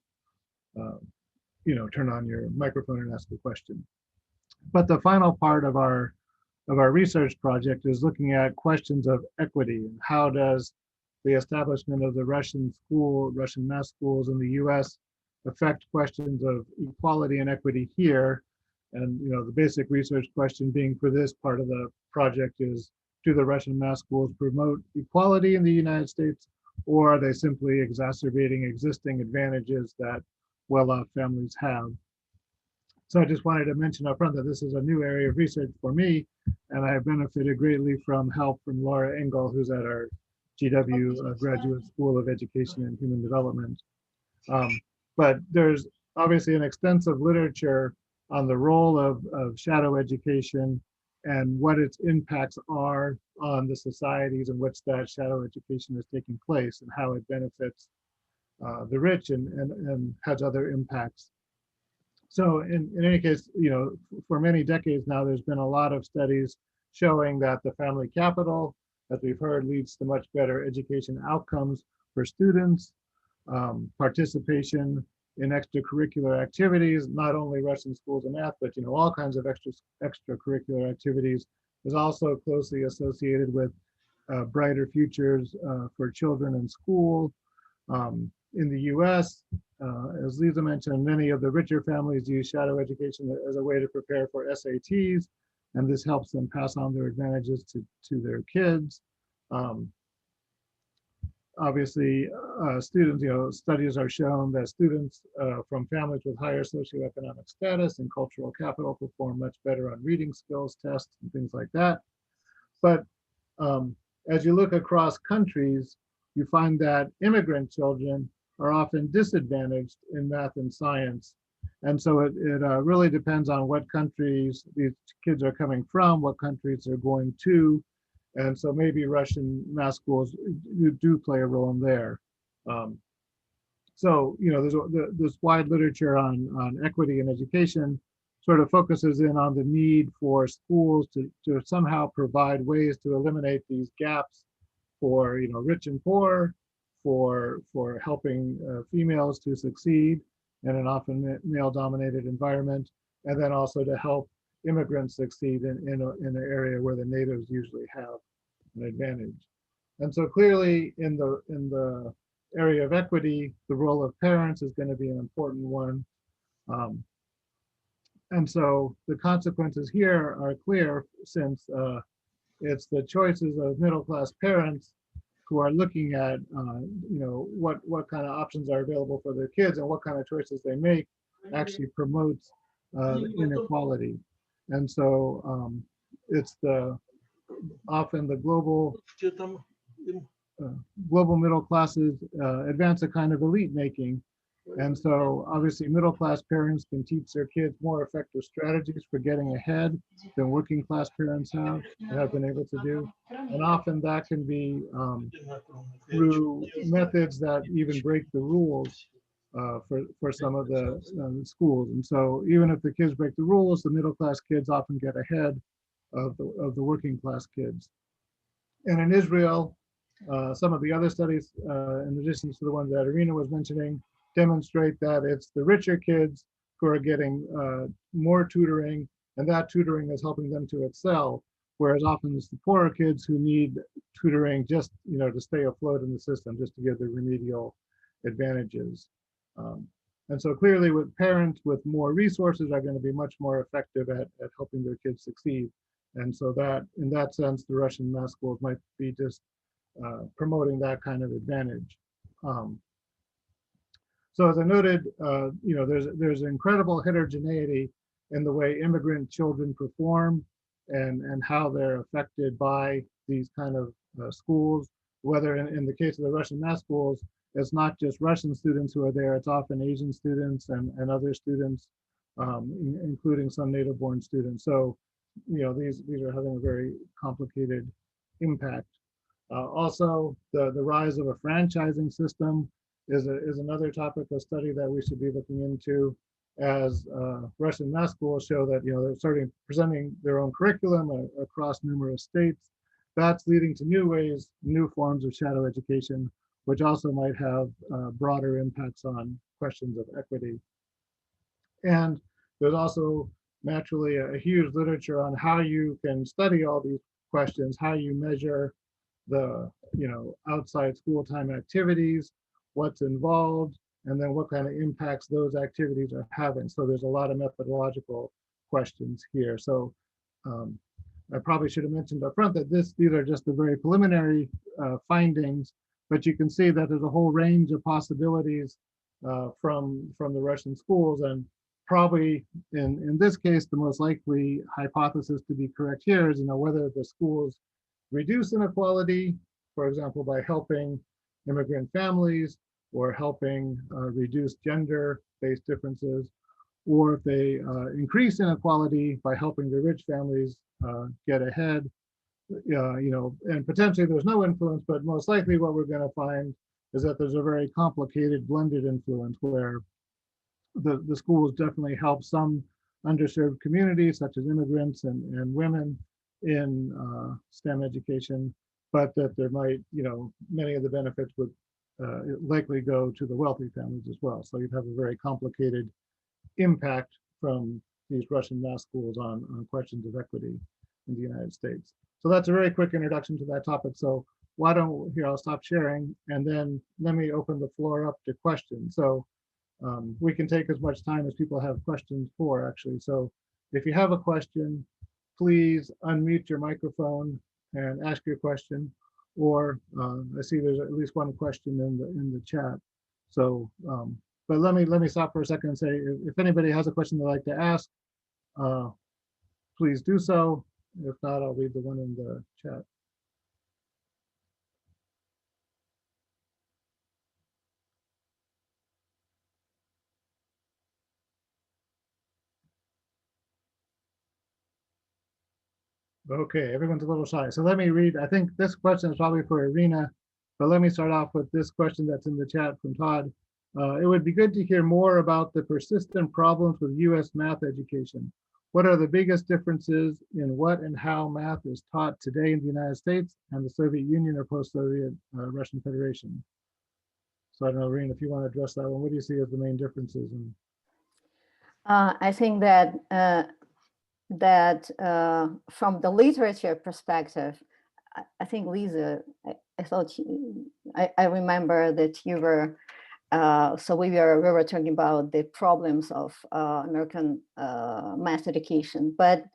turn on your microphone and ask a question. But the final part of our research project is looking at questions of equity and how does the establishment of the Russian math schools in the US affect questions of equality and equity here. And the basic research question being for this part of the project is, do the Russian math schools promote equality in the United States, or are they simply exacerbating existing advantages that well-off families have? So I just wanted to mention up front that this is a new area of research for me, and I have benefited greatly from help from Laura Engel, who's at our GW Graduate School of Education and Human Development. But there's obviously an extensive literature on the role of shadow education and what its impacts are on the societies in which that shadow education is taking place and how it benefits the rich and has other impacts. So in any case, for many decades now, there's been a lot of studies showing that the family capital, as we've heard, leads to much better education outcomes for students, participation in extracurricular activities, not only Russian schools and math, but all kinds of extracurricular activities, is also closely associated with brighter futures for children in school. In the US, as Lisa mentioned, many of the richer families use shadow education as a way to prepare for SATs, and this helps them pass on their advantages to their kids. Obviously, students, studies are shown that students from families with higher socioeconomic status and cultural capital perform much better on reading skills tests and things like that. But as you look across countries, you find that immigrant children are often disadvantaged in math and science. And so it really depends on what countries these kids are coming from, what countries they're going to. And so maybe Russian math schools do play a role in there. So, there's this wide literature on equity in education sort of focuses in on the need for schools to somehow provide ways to eliminate these gaps for, rich and poor, for helping females to succeed in an often male-dominated environment, and then also to help immigrants succeed in an area where the natives usually have an advantage. And so clearly in the area of equity, the role of parents is going to be an important one. And so the consequences here are clear, since it's the choices of middle-class parents who are looking at what kind of options are available for their kids and what kind of choices they make actually promotes inequality. And so it's often the global middle classes advance a kind of elite making. And so obviously middle class parents can teach their kids more effective strategies for getting ahead than working class parents have been able to do. And often that can be through methods that even break the rules for some of the schools. And so even if the kids break the rules, the middle class kids often get ahead of the working class kids. And in Israel, some of the other studies, in addition to the ones that Irina was mentioning, demonstrate that it's the richer kids who are getting more tutoring, and that tutoring is helping them to excel, whereas often it's the poorer kids who need tutoring just to stay afloat in the system, just to get the remedial advantages. And so clearly with parents with more resources are going to be much more effective at helping their kids succeed. And so that, in that sense, the Russian math schools might be just promoting that kind of advantage. So as I noted, there's incredible heterogeneity in the way immigrant children perform and how they're affected by these kind of schools. whether in the case of the Russian math schools, it's not just Russian students who are there, it's often Asian students and other students, including some native-born students. So, these are having a very complicated impact. Also, the rise of a franchising system is another topic of study that we should be looking into, as Russian math schools show that they're starting presenting their own curriculum across numerous states. That's leading to new ways, new forms of shadow education, which also might have broader impacts on questions of equity. And there's also naturally a huge literature on how you can study all these questions, how you measure the outside school time activities, what's involved, and then what kind of impacts those activities are having. So there's a lot of methodological questions here. So I probably should have mentioned up front that these are just the very preliminary findings, but you can see that there's a whole range of possibilities from the Russian schools. And probably in this case, the most likely hypothesis to be correct here is whether the schools reduce inequality, for example, by helping immigrant families or helping reduce gender-based differences, or if they increase inequality by helping the rich families get ahead. And potentially there's no influence, but most likely what we're going to find is that there's a very complicated blended influence where the schools definitely help some underserved communities, such as immigrants and women in STEM education, but that there might, many of the benefits would likely go to the wealthy families as well. So you'd have a very complicated impact from these Russian math schools on questions of equity in the United States. So that's a very quick introduction to that topic. So I'll stop sharing, and then let me open the floor up to questions. So we can take as much time as people have questions for, actually. So if you have a question, please unmute your microphone and ask your question. Or I see there's at least one question in the chat. So, but let me stop for a second and say, if anybody has a question they'd like to ask, please do so. If not, I'll read the one in the chat. Okay, everyone's a little shy. So let me read. I think this question is probably for Irina, but let me start off with this question that's in the chat from Todd. It would be good to hear more about the persistent problems with US math education. What are the biggest differences in what and how math is taught today in the United States and the Soviet Union or post-Soviet Russian Federation? So I don't know, Irina, if you want to address that one, what do you see as the main differences? I think that from the literature perspective, I think Lisa, I remember that you were, so we were talking about the problems of American math education, but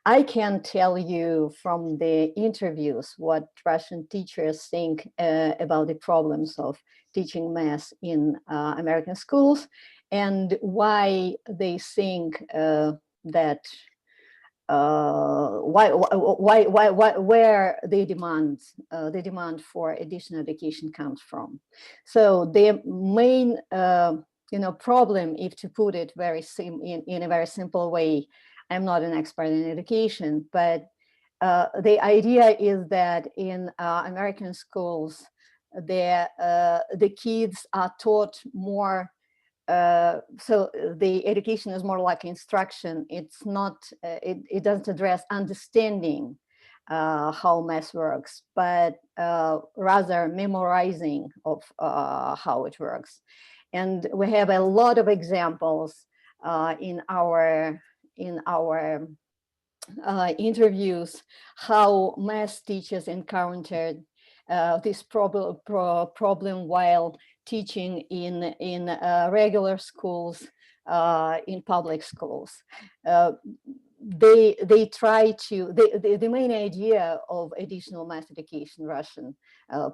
I can tell you from the interviews what Russian teachers think about the problems of teaching math in American schools and why they think that where the demand for additional education comes from. So the main problem, if to put it in a very simple way, I'm not an expert in education, but the idea is that in American schools, the kids are taught more. So the education is more like instruction. It's not, it doesn't address understanding how math works, but rather memorizing of how it works. And we have a lot of examples in our interviews how math teachers encountered this problem while teaching in regular schools, in public schools. They try to, the main idea of additional math education Russian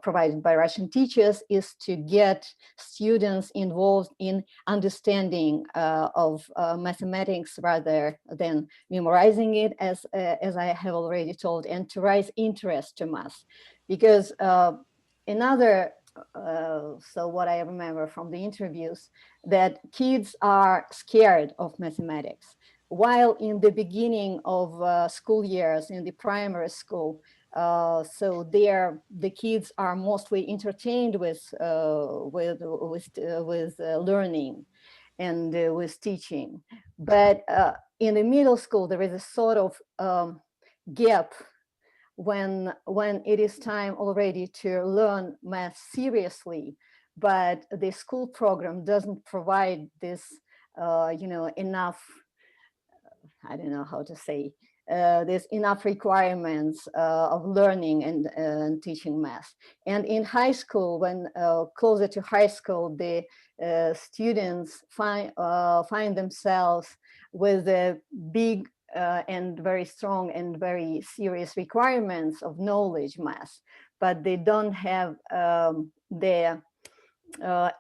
provided by Russian teachers is to get students involved in understanding of mathematics rather than memorizing it, as I have already told, and to raise interest to math. Because another, so what I remember from the interviews, that kids are scared of mathematics. While in the beginning of school years in the primary school, so the kids are mostly entertained with learning and with teaching. But in the middle school, there is a sort of gap when it is time already to learn math seriously, but the school program doesn't provide this, enough, I don't know how to say, there's enough requirements of learning and teaching math. And in high school, when closer to high school, the students find themselves with a big and very strong and very serious requirements of knowledge math, but they don't have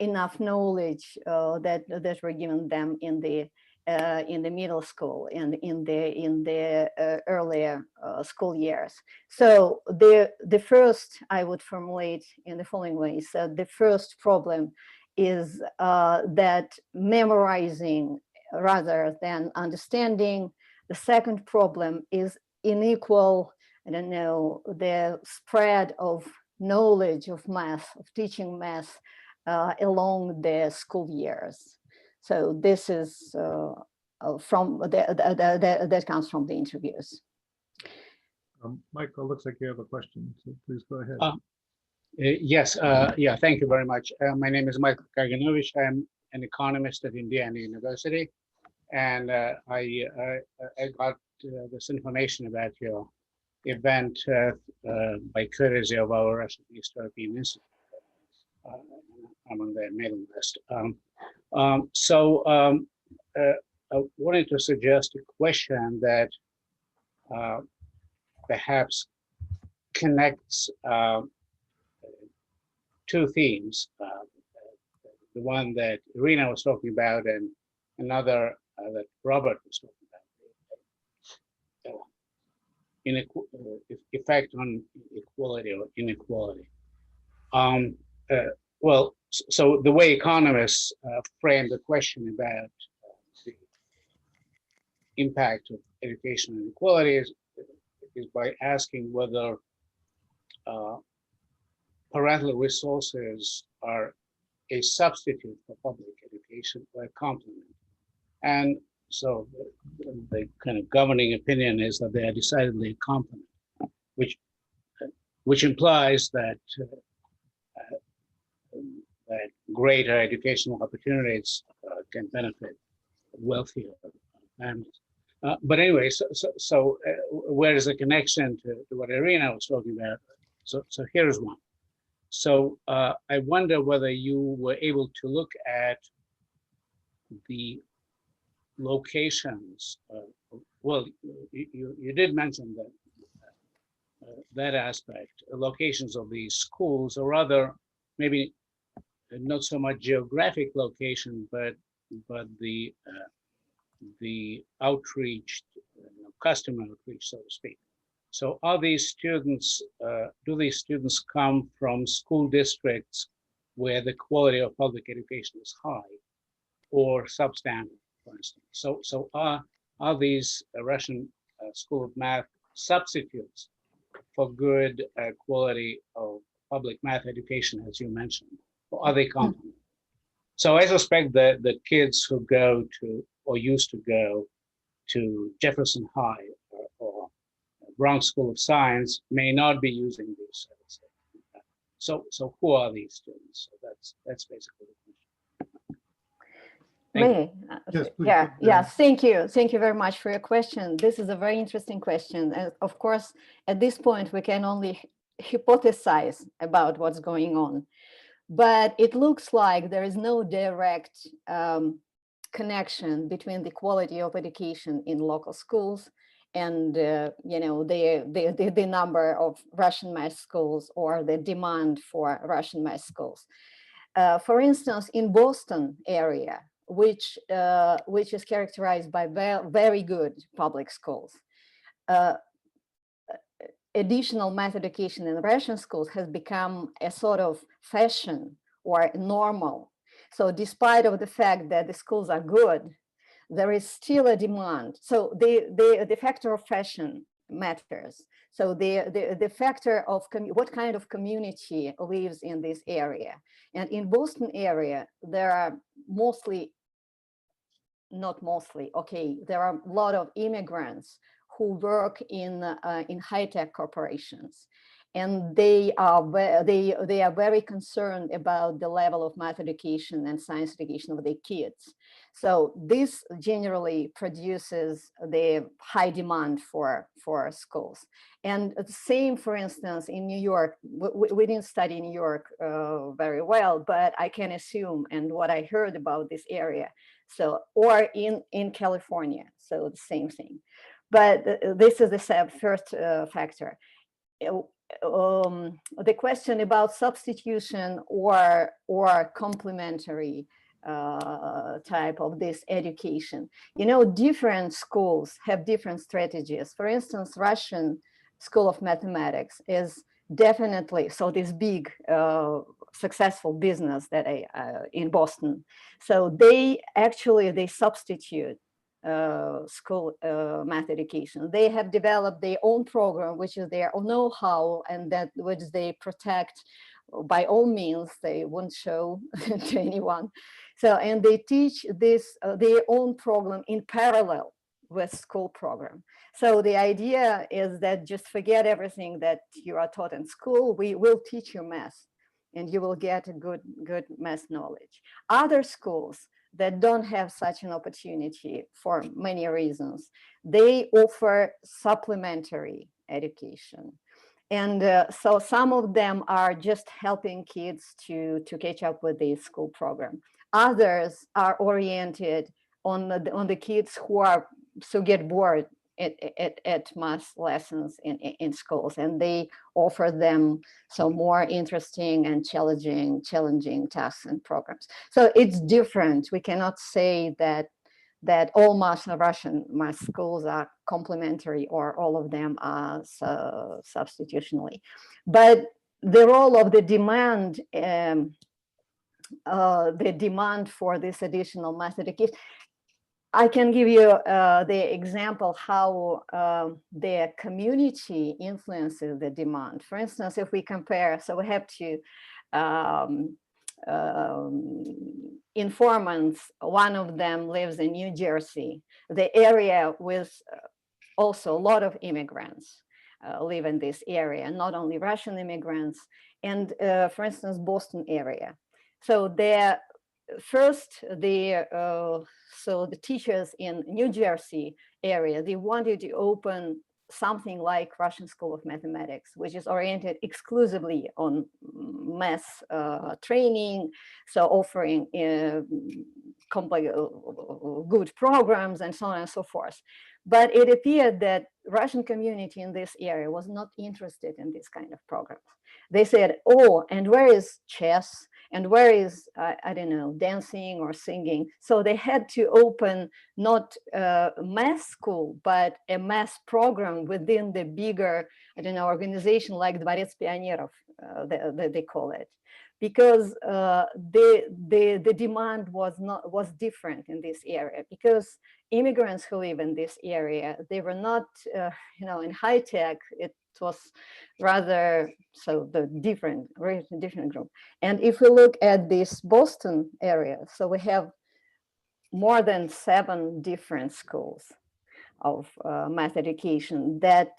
enough knowledge that were given them in the middle school and in the earlier school years. So the first, I would formulate in the following ways. The first problem is that memorizing rather than understanding. The second problem is unequal, I don't know, the spread of knowledge of math, of teaching math along the school years. So this is from that comes from the interviews. Michael, looks like you have a question, so please go ahead. Yes, yeah, thank you very much. My name is Michael Kaganovich. I'm an economist at Indiana University, and I got this information about your event by courtesy of our Russian East European Institute. I'm on their mailing list. I wanted to suggest a question that perhaps connects two themes, the one that Irina was talking about and another that Robert was talking about, effect on equality or inequality. Well, so the way economists frame the question about the impact of education and inequality is by asking whether parental resources are a substitute for public education or a complement. And so the kind of governing opinion is that they are decidedly a complement, which implies that that greater educational opportunities can benefit wealthier families. But anyway, so where is the connection to what Irina was talking about? So here's one. So I wonder whether you were able to look at the locations. Well, you did mention that that aspect, locations of these schools, or rather, maybe not so much geographic location, but the outreach, customer outreach, so to speak. So are these students, do these students come from school districts where the quality of public education is high or substandard, for instance? So are these Russian School of Math substitutes for good quality of public math education, as you mentioned, or are they complement? So I suspect that the kids who go to or used to go to Jefferson High or Bronx School of Science may not be using these services. So who are these students? So that's basically the question. Yes, please. Yeah. Thank you very much for your question. This is a very interesting question, and of course, at this point, we can only hypothesize about what's going on. But it looks like there is no direct connection between the quality of education in local schools and the number of Russian math schools or the demand for Russian math schools. For instance, in Boston area, which is characterized by very good public schools, additional math education in Russian schools has become a sort of fashion or normal. So despite of the fact that the schools are good, there is still a demand. So the factor of fashion matters. So the factor of what kind of community lives in this area. And in Boston area, there are not mostly, okay, there are a lot of immigrants who work in high-tech corporations. And they are very concerned about the level of math education and science education of their kids. So this generally produces the high demand for schools. And the same, for instance, in New York, we didn't study New York very well, but I can assume, and what I heard about this area, so, or in California, so the same thing. But this is the first factor. The question about substitution or complementary type of this education. You know, different schools have different strategies. For instance, Russian School of Mathematics is definitely, so this big successful business that in Boston. So they substitute school math education. They have developed their own program, which is their know-how, and that which they protect by all means. They won't show to anyone. So, and they teach this their own program in parallel with school program. So the idea is that just forget everything that you are taught in school. We will teach you math, and you will get a good math knowledge. Other schools that don't have such an opportunity for many reasons, they offer supplementary education. And so some of them are just helping kids to catch up with the school program. Others are oriented on the kids who get bored at math lessons in schools, and they offer them some more interesting and challenging tasks and programs. So it's different. We cannot say that all Russian math schools are complementary or all of them are substitutionally. But the role of the demand for this additional math education, I can give you the example how the community influences the demand. For instance, if we compare, so we have to informants, one of them lives in New Jersey, the area with also a lot of immigrants live in this area, not only Russian immigrants, and for instance, Boston area. So the teachers in New Jersey area, they wanted to open something like Russian School of Mathematics, which is oriented exclusively on math training, so offering good programs and so on and so forth. But it appeared that Russian community in this area was not interested in this kind of programs. They said, oh, and where is chess? And where is, I don't know, dancing or singing? So they had to open not a math school, but a math program within the bigger, I don't know, organization like Dvorets Pionierov, they call it. Because the demand was different in this area, because immigrants who live in this area, they were not in high tech. It was rather the different group. And if we look at this Boston area, so we have more than 7 different schools of math education that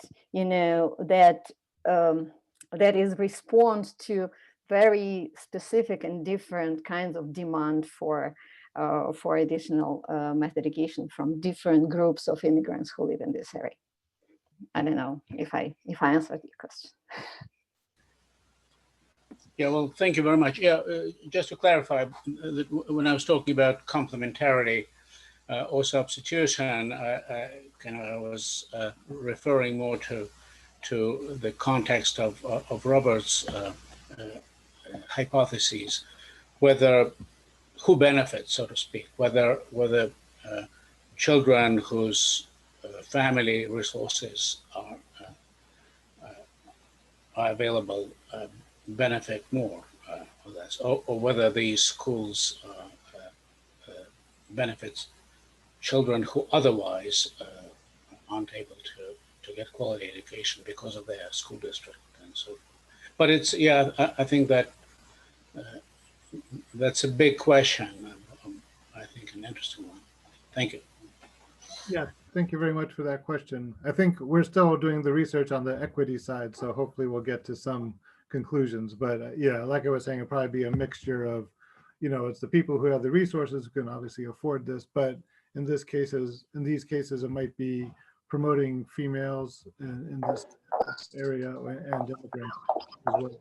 is respond to very specific and different kinds of demand for additional math education from different groups of immigrants who live in this area. I don't know if I answered your question. Yeah, well, thank you very much. Yeah, just to clarify, when I was talking about complementarity or substitution, I was referring more to the context of Robert's hypotheses, who benefits, so to speak, whether children whose family resources are are available benefit more of this, or whether these schools benefit children who otherwise aren't able to get quality education because of their school district and so forth. But it's, yeah, I think that that's a big question. I think an interesting one. Thank you. Yeah, thank you very much for that question. I think we're still doing the research on the equity side, so hopefully we'll get to some conclusions. But yeah, like I was saying, it'll probably be a mixture of, you know, it's the people who have the resources who can obviously afford this, but in these cases, it might be promoting females in this area and immigrants as well.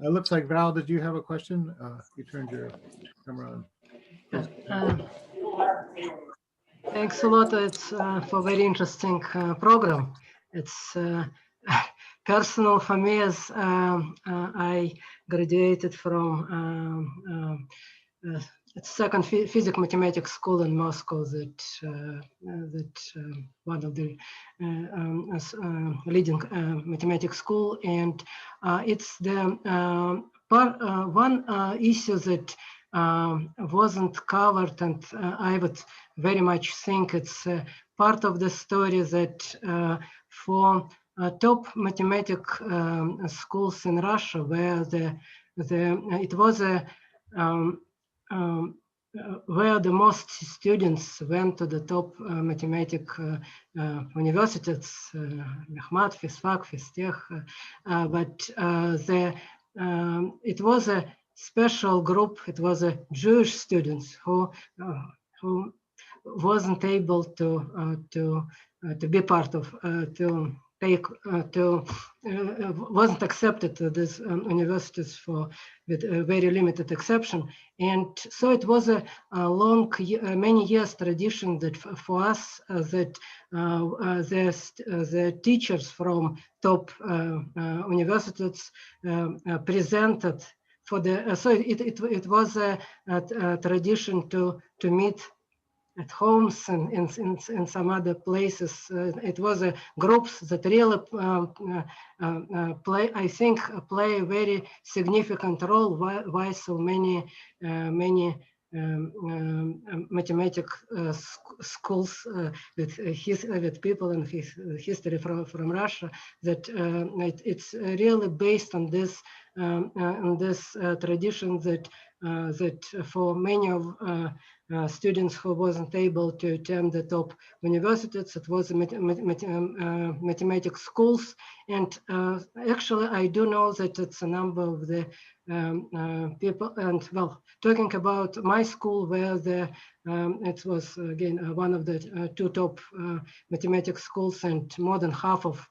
It looks like Val, did you have a question? You turned your camera on. Thanks a lot. It's for very interesting program. It's personal for me as I graduated from second physics mathematics school in Moscow. That one of the leading mathematics school, and it's the one issue that wasn't covered, and I would very much think it's part of the story that for top mathematics schools in Russia, where it was a where the most students went to the top mathematics universities, Mehmat, Fizfak, Fiztech, but it was a special group. It was a Jewish students who wasn't able to be part of wasn't accepted to these universities with a very limited exception, and so it was a long, many years tradition that for us that the teachers from top universities presented for the so it was a tradition to meet at homes and in some other places. It was groups that really play a very significant role. Why so many mathematics schools with people in history from Russia, that it's really based on this tradition that for many of students who wasn't able to attend the top universities, it was mathematics schools. And actually, I do know that it's a number of the people. And well, talking about my school, where it was again one of the two top mathematics schools, and more than half of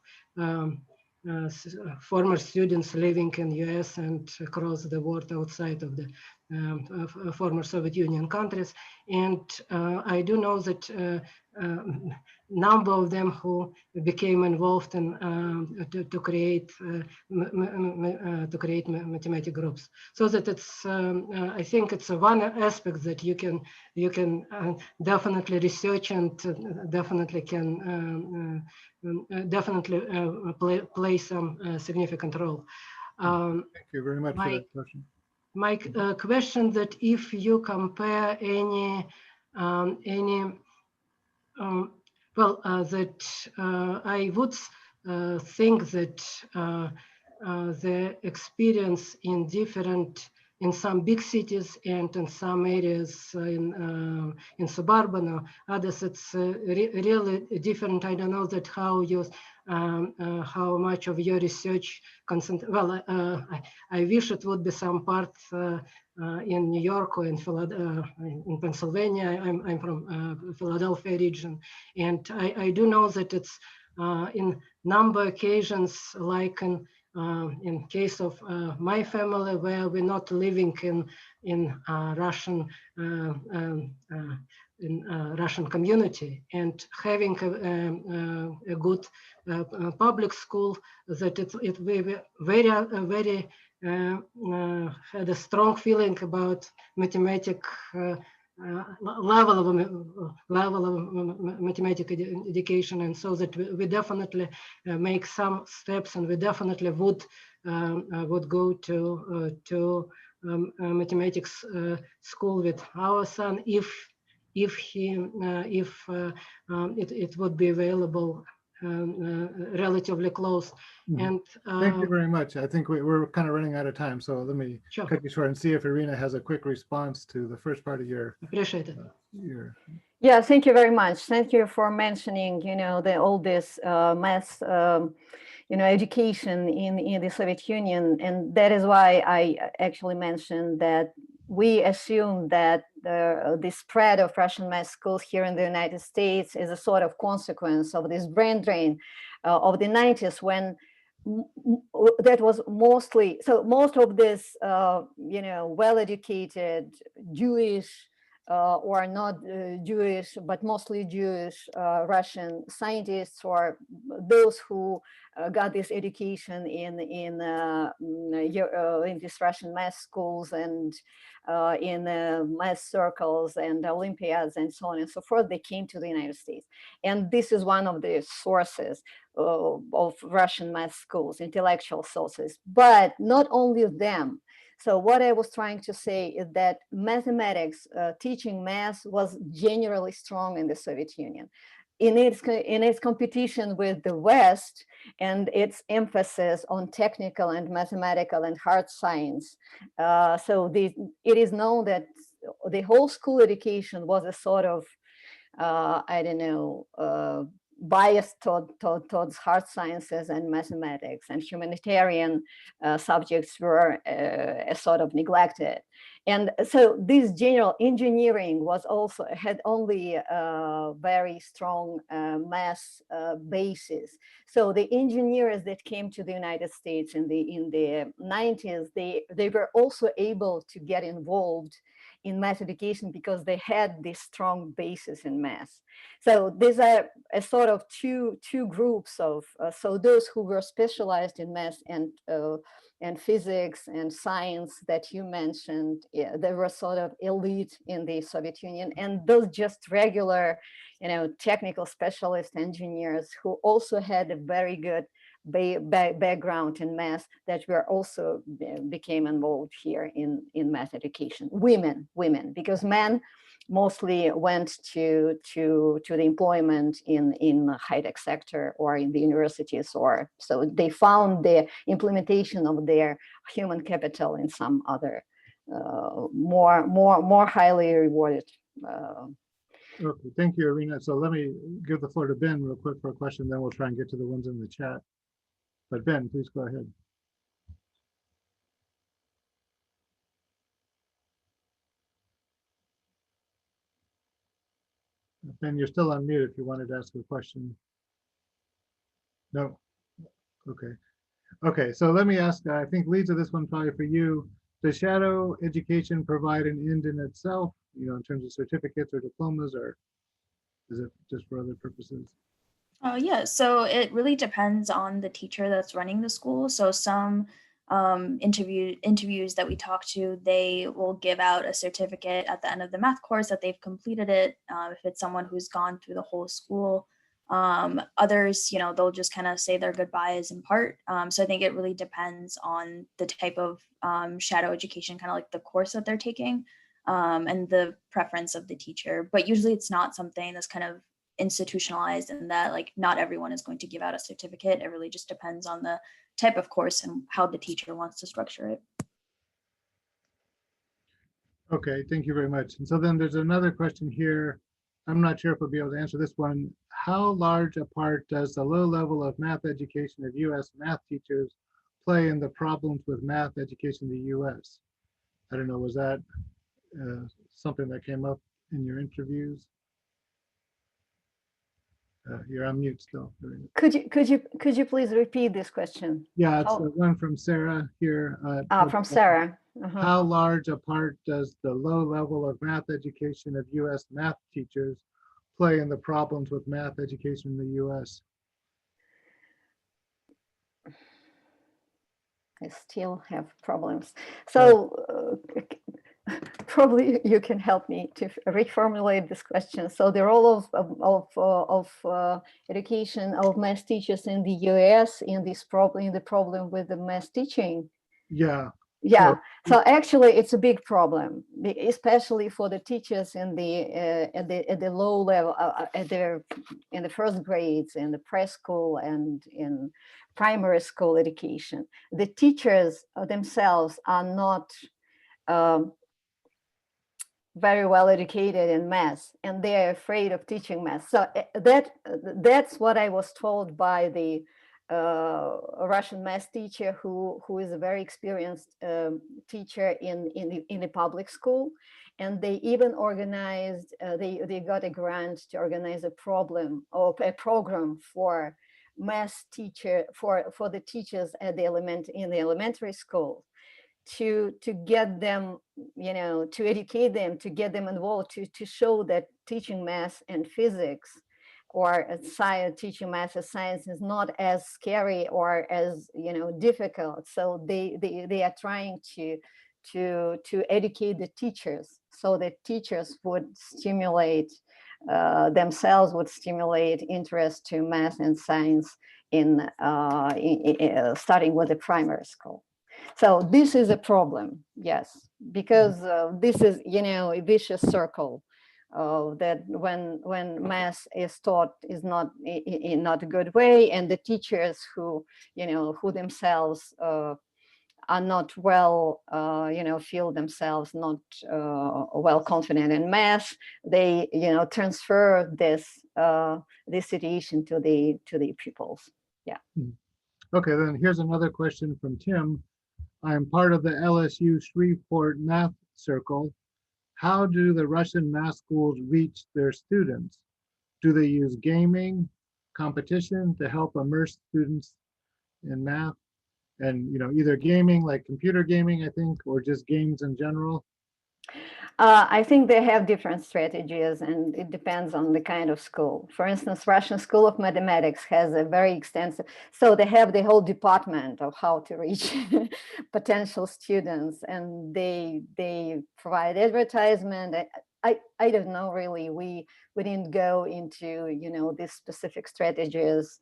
former students living in US and across the world outside of the former Soviet Union countries. And I do know that number of them who became involved in to create mathematics groups. So that it's I think it's one aspect that you can definitely research and definitely can play some significant role. Thank you very much for that question. My question that if you compare any that I would think that the experience in some big cities and in some areas in suburban or others, it's really different. I don't know that how much of your research well, I wish it would be some part in New York or in Pennsylvania. I'm from Philadelphia region, and I do know that it's in number of occasions, like in case of my family, where we're not living in Russian Russian community, and having a good public school, that it very had a strong feeling about mathematics level of mathematics education, and so that we definitely make some steps, and we definitely would would go to mathematics school with our son if it would be available relatively close. And thank you very much. I think we're kind of running out of time, so let me sure, cut you short and see if Irina has a quick response to the first part of your appreciate it. Yeah, thank you very much. Thank you for mentioning, all this mass, education in the Soviet Union. And that is why I actually mentioned that we assume that the spread of Russian mass schools here in the United States is a sort of consequence of this brain drain of the 90s, when that was mostly, so most of this, well-educated Jewish or not Jewish, but mostly Jewish Russian scientists, or those who got this education in these Russian math schools and in math circles and Olympiads and so on and so forth, they came to the United States. And this is one of the sources of Russian math schools, intellectual sources, but not only them. So what I was trying to say is that mathematics, teaching math, was generally strong in the Soviet Union. In its competition with the West and its emphasis on technical and mathematical and hard science. It is known that the whole school education was a sort of, biased towards hard sciences and mathematics, and humanitarian subjects were a sort of neglected. And so this general engineering was also had only a very strong math basis. So the engineers that came to the United States in the 90s, they were also able to get involved in math education because they had this strong basis in math. So these are a sort of two groups of, so those who were specialized in math and physics and science that you mentioned, yeah, they were sort of elite in the Soviet Union, and those just regular, technical specialist engineers who also had a very good background in math that were also became involved here in math education. Women, because men mostly went to the employment in high-tech sector or in the universities, or so they found the implementation of their human capital in some other more highly rewarded. Okay, thank you, Irina. So let me give the floor to Ben real quick for a question, then we'll try and get to the ones in the chat. But Ben, please go ahead. Ben, you're still on mute if you wanted to ask a question. No? Okay. Okay, so let me ask, I think leads to this one probably for you. Does shadow education provide an end in itself, in terms of certificates or diplomas, or is it just for other purposes? Yeah, so it really depends on the teacher that's running the school. So some interviews that we talk to, they will give out a certificate at the end of the math course that they've completed it, if it's someone who's gone through the whole school. Others, they'll just kind of say their goodbyes in part. So I think it really depends on the type of shadow education, kind of like the course that they're taking, and the preference of the teacher. But usually it's not something that's kind of institutionalized, and that like not everyone is going to give out a certificate. It really just depends on the type of course and how the teacher wants to structure it. Okay, thank you very much. And so then there's another question here. I'm not sure if we'll be able to answer this one. How large a part does the low level of math education of US math teachers play in the problems with math education in the US? I don't know, was that something that came up in your interviews? You're on mute still. Could you please repeat this question? Yeah, it's the one from Sarah here. From Sarah. How large a part does the low level of math education of US math teachers play in the problems with math education in the US? I still have problems. So probably you can help me to reformulate this question. So the role of education of math teachers in the US in this problem, in the problem with the math teaching. Yeah. Yeah, so actually it's a big problem, especially for the teachers in the at the low level, in the first grades, in the preschool and in primary school education. The teachers themselves are not very well educated in math, and they're afraid of teaching math. So that's what I was told by the a Russian math teacher who is a very experienced teacher in the public school, and they even organized they got a grant to organize a program for math teacher for the teachers at the elementary school to get them, you know, to educate them, to get them involved, to show that teaching math and physics or science, teaching math and science is not as scary or as, you know, difficult. So they are trying to educate the teachers so that teachers would stimulate themselves, would stimulate interest to math and science in starting with the primary school. So this is a problem, yes, because this is, you know, a vicious circle that when math is taught is not in not a good way, and the teachers who, you know, who themselves are not well, you know, feel themselves not well confident in math, they, you know, transfer this situation to the pupils. Yeah. Okay, then here's another question from Tim. I am part of the LSU Shreveport Math Circle. How do the Russian math schools reach their students? Do they use gaming, competition to help immerse students in math? And, you know, either gaming like computer gaming, I think, or just games in general? I think they have different strategies, and it depends on the kind of school. For instance, Russian School of Mathematics has a very extensive, so they have the whole department of how to reach potential students, and they provide advertisement. I don't know really. We didn't go into, you know, these specific strategies,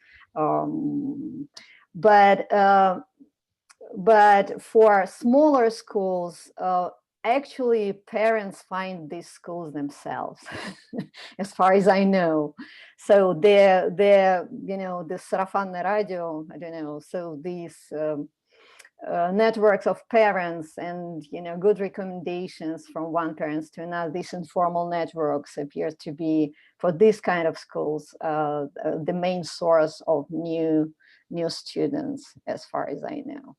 but for smaller schools. Actually, parents find these schools themselves, as far as I know. So they're you know, the Sarafanne Radio, I don't know. So these networks of parents and, you know, good recommendations from one parents to another, these informal networks appear to be, for this kind of schools, the main source of new students, as far as I know.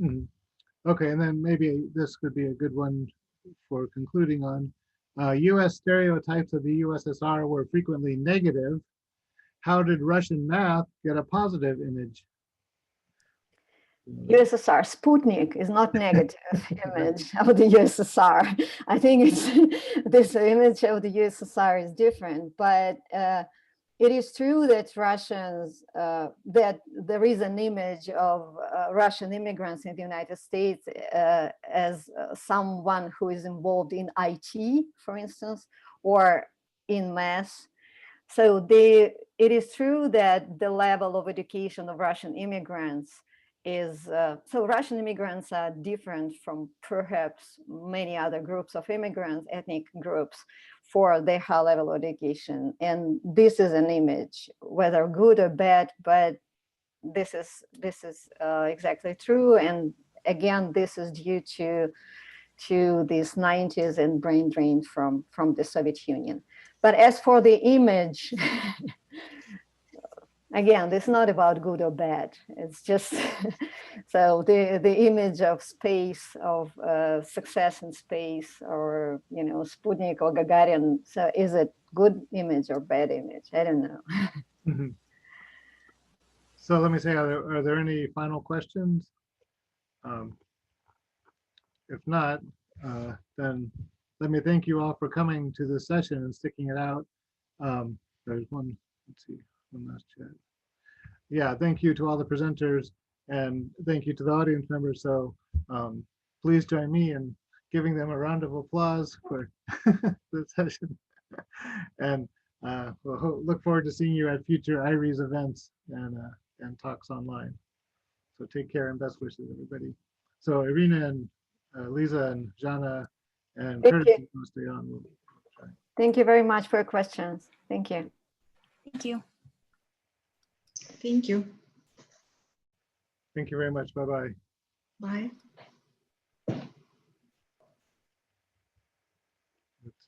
Mm-hmm. Okay, and then maybe this could be a good one for concluding on. US stereotypes of the USSR were frequently negative. How did Russian math get a positive image? USSR, Sputnik is not negative image of the USSR. I think it's this image of the USSR is different, but it is true that Russians, that there is an image of Russian immigrants in the United States as someone who is involved in IT, for instance, or in math. So it is true that the level of education of Russian immigrants is, so Russian immigrants are different from perhaps many other groups of immigrants, ethnic groups, for their high level of education. And this is an image, whether good or bad, but this is exactly true. And again, this is due to these 90s and brain drain from the Soviet Union. But as for the image, again, it's not about good or bad. It's just, so the image of space, of success in space, or, you know, Sputnik or Gagarin, so is it good image or bad image? I don't know. Mm-hmm. So let me say, are there any final questions? If not, then let me thank you all for coming to this session and sticking it out. There's one, let's see, one last chat. Yeah, thank you to all the presenters, and thank you to the audience members. So please join me in giving them a round of applause for the session. And we'll look forward to seeing you at future IRES events and talks online. So take care and best wishes, everybody. So Irina and Lisa and Janna and Thank Curtis, you. you can stay on. We'll try. Thank you very much for your questions. Thank you. Thank you. Thank you. Thank you very much. Bye-bye. Bye.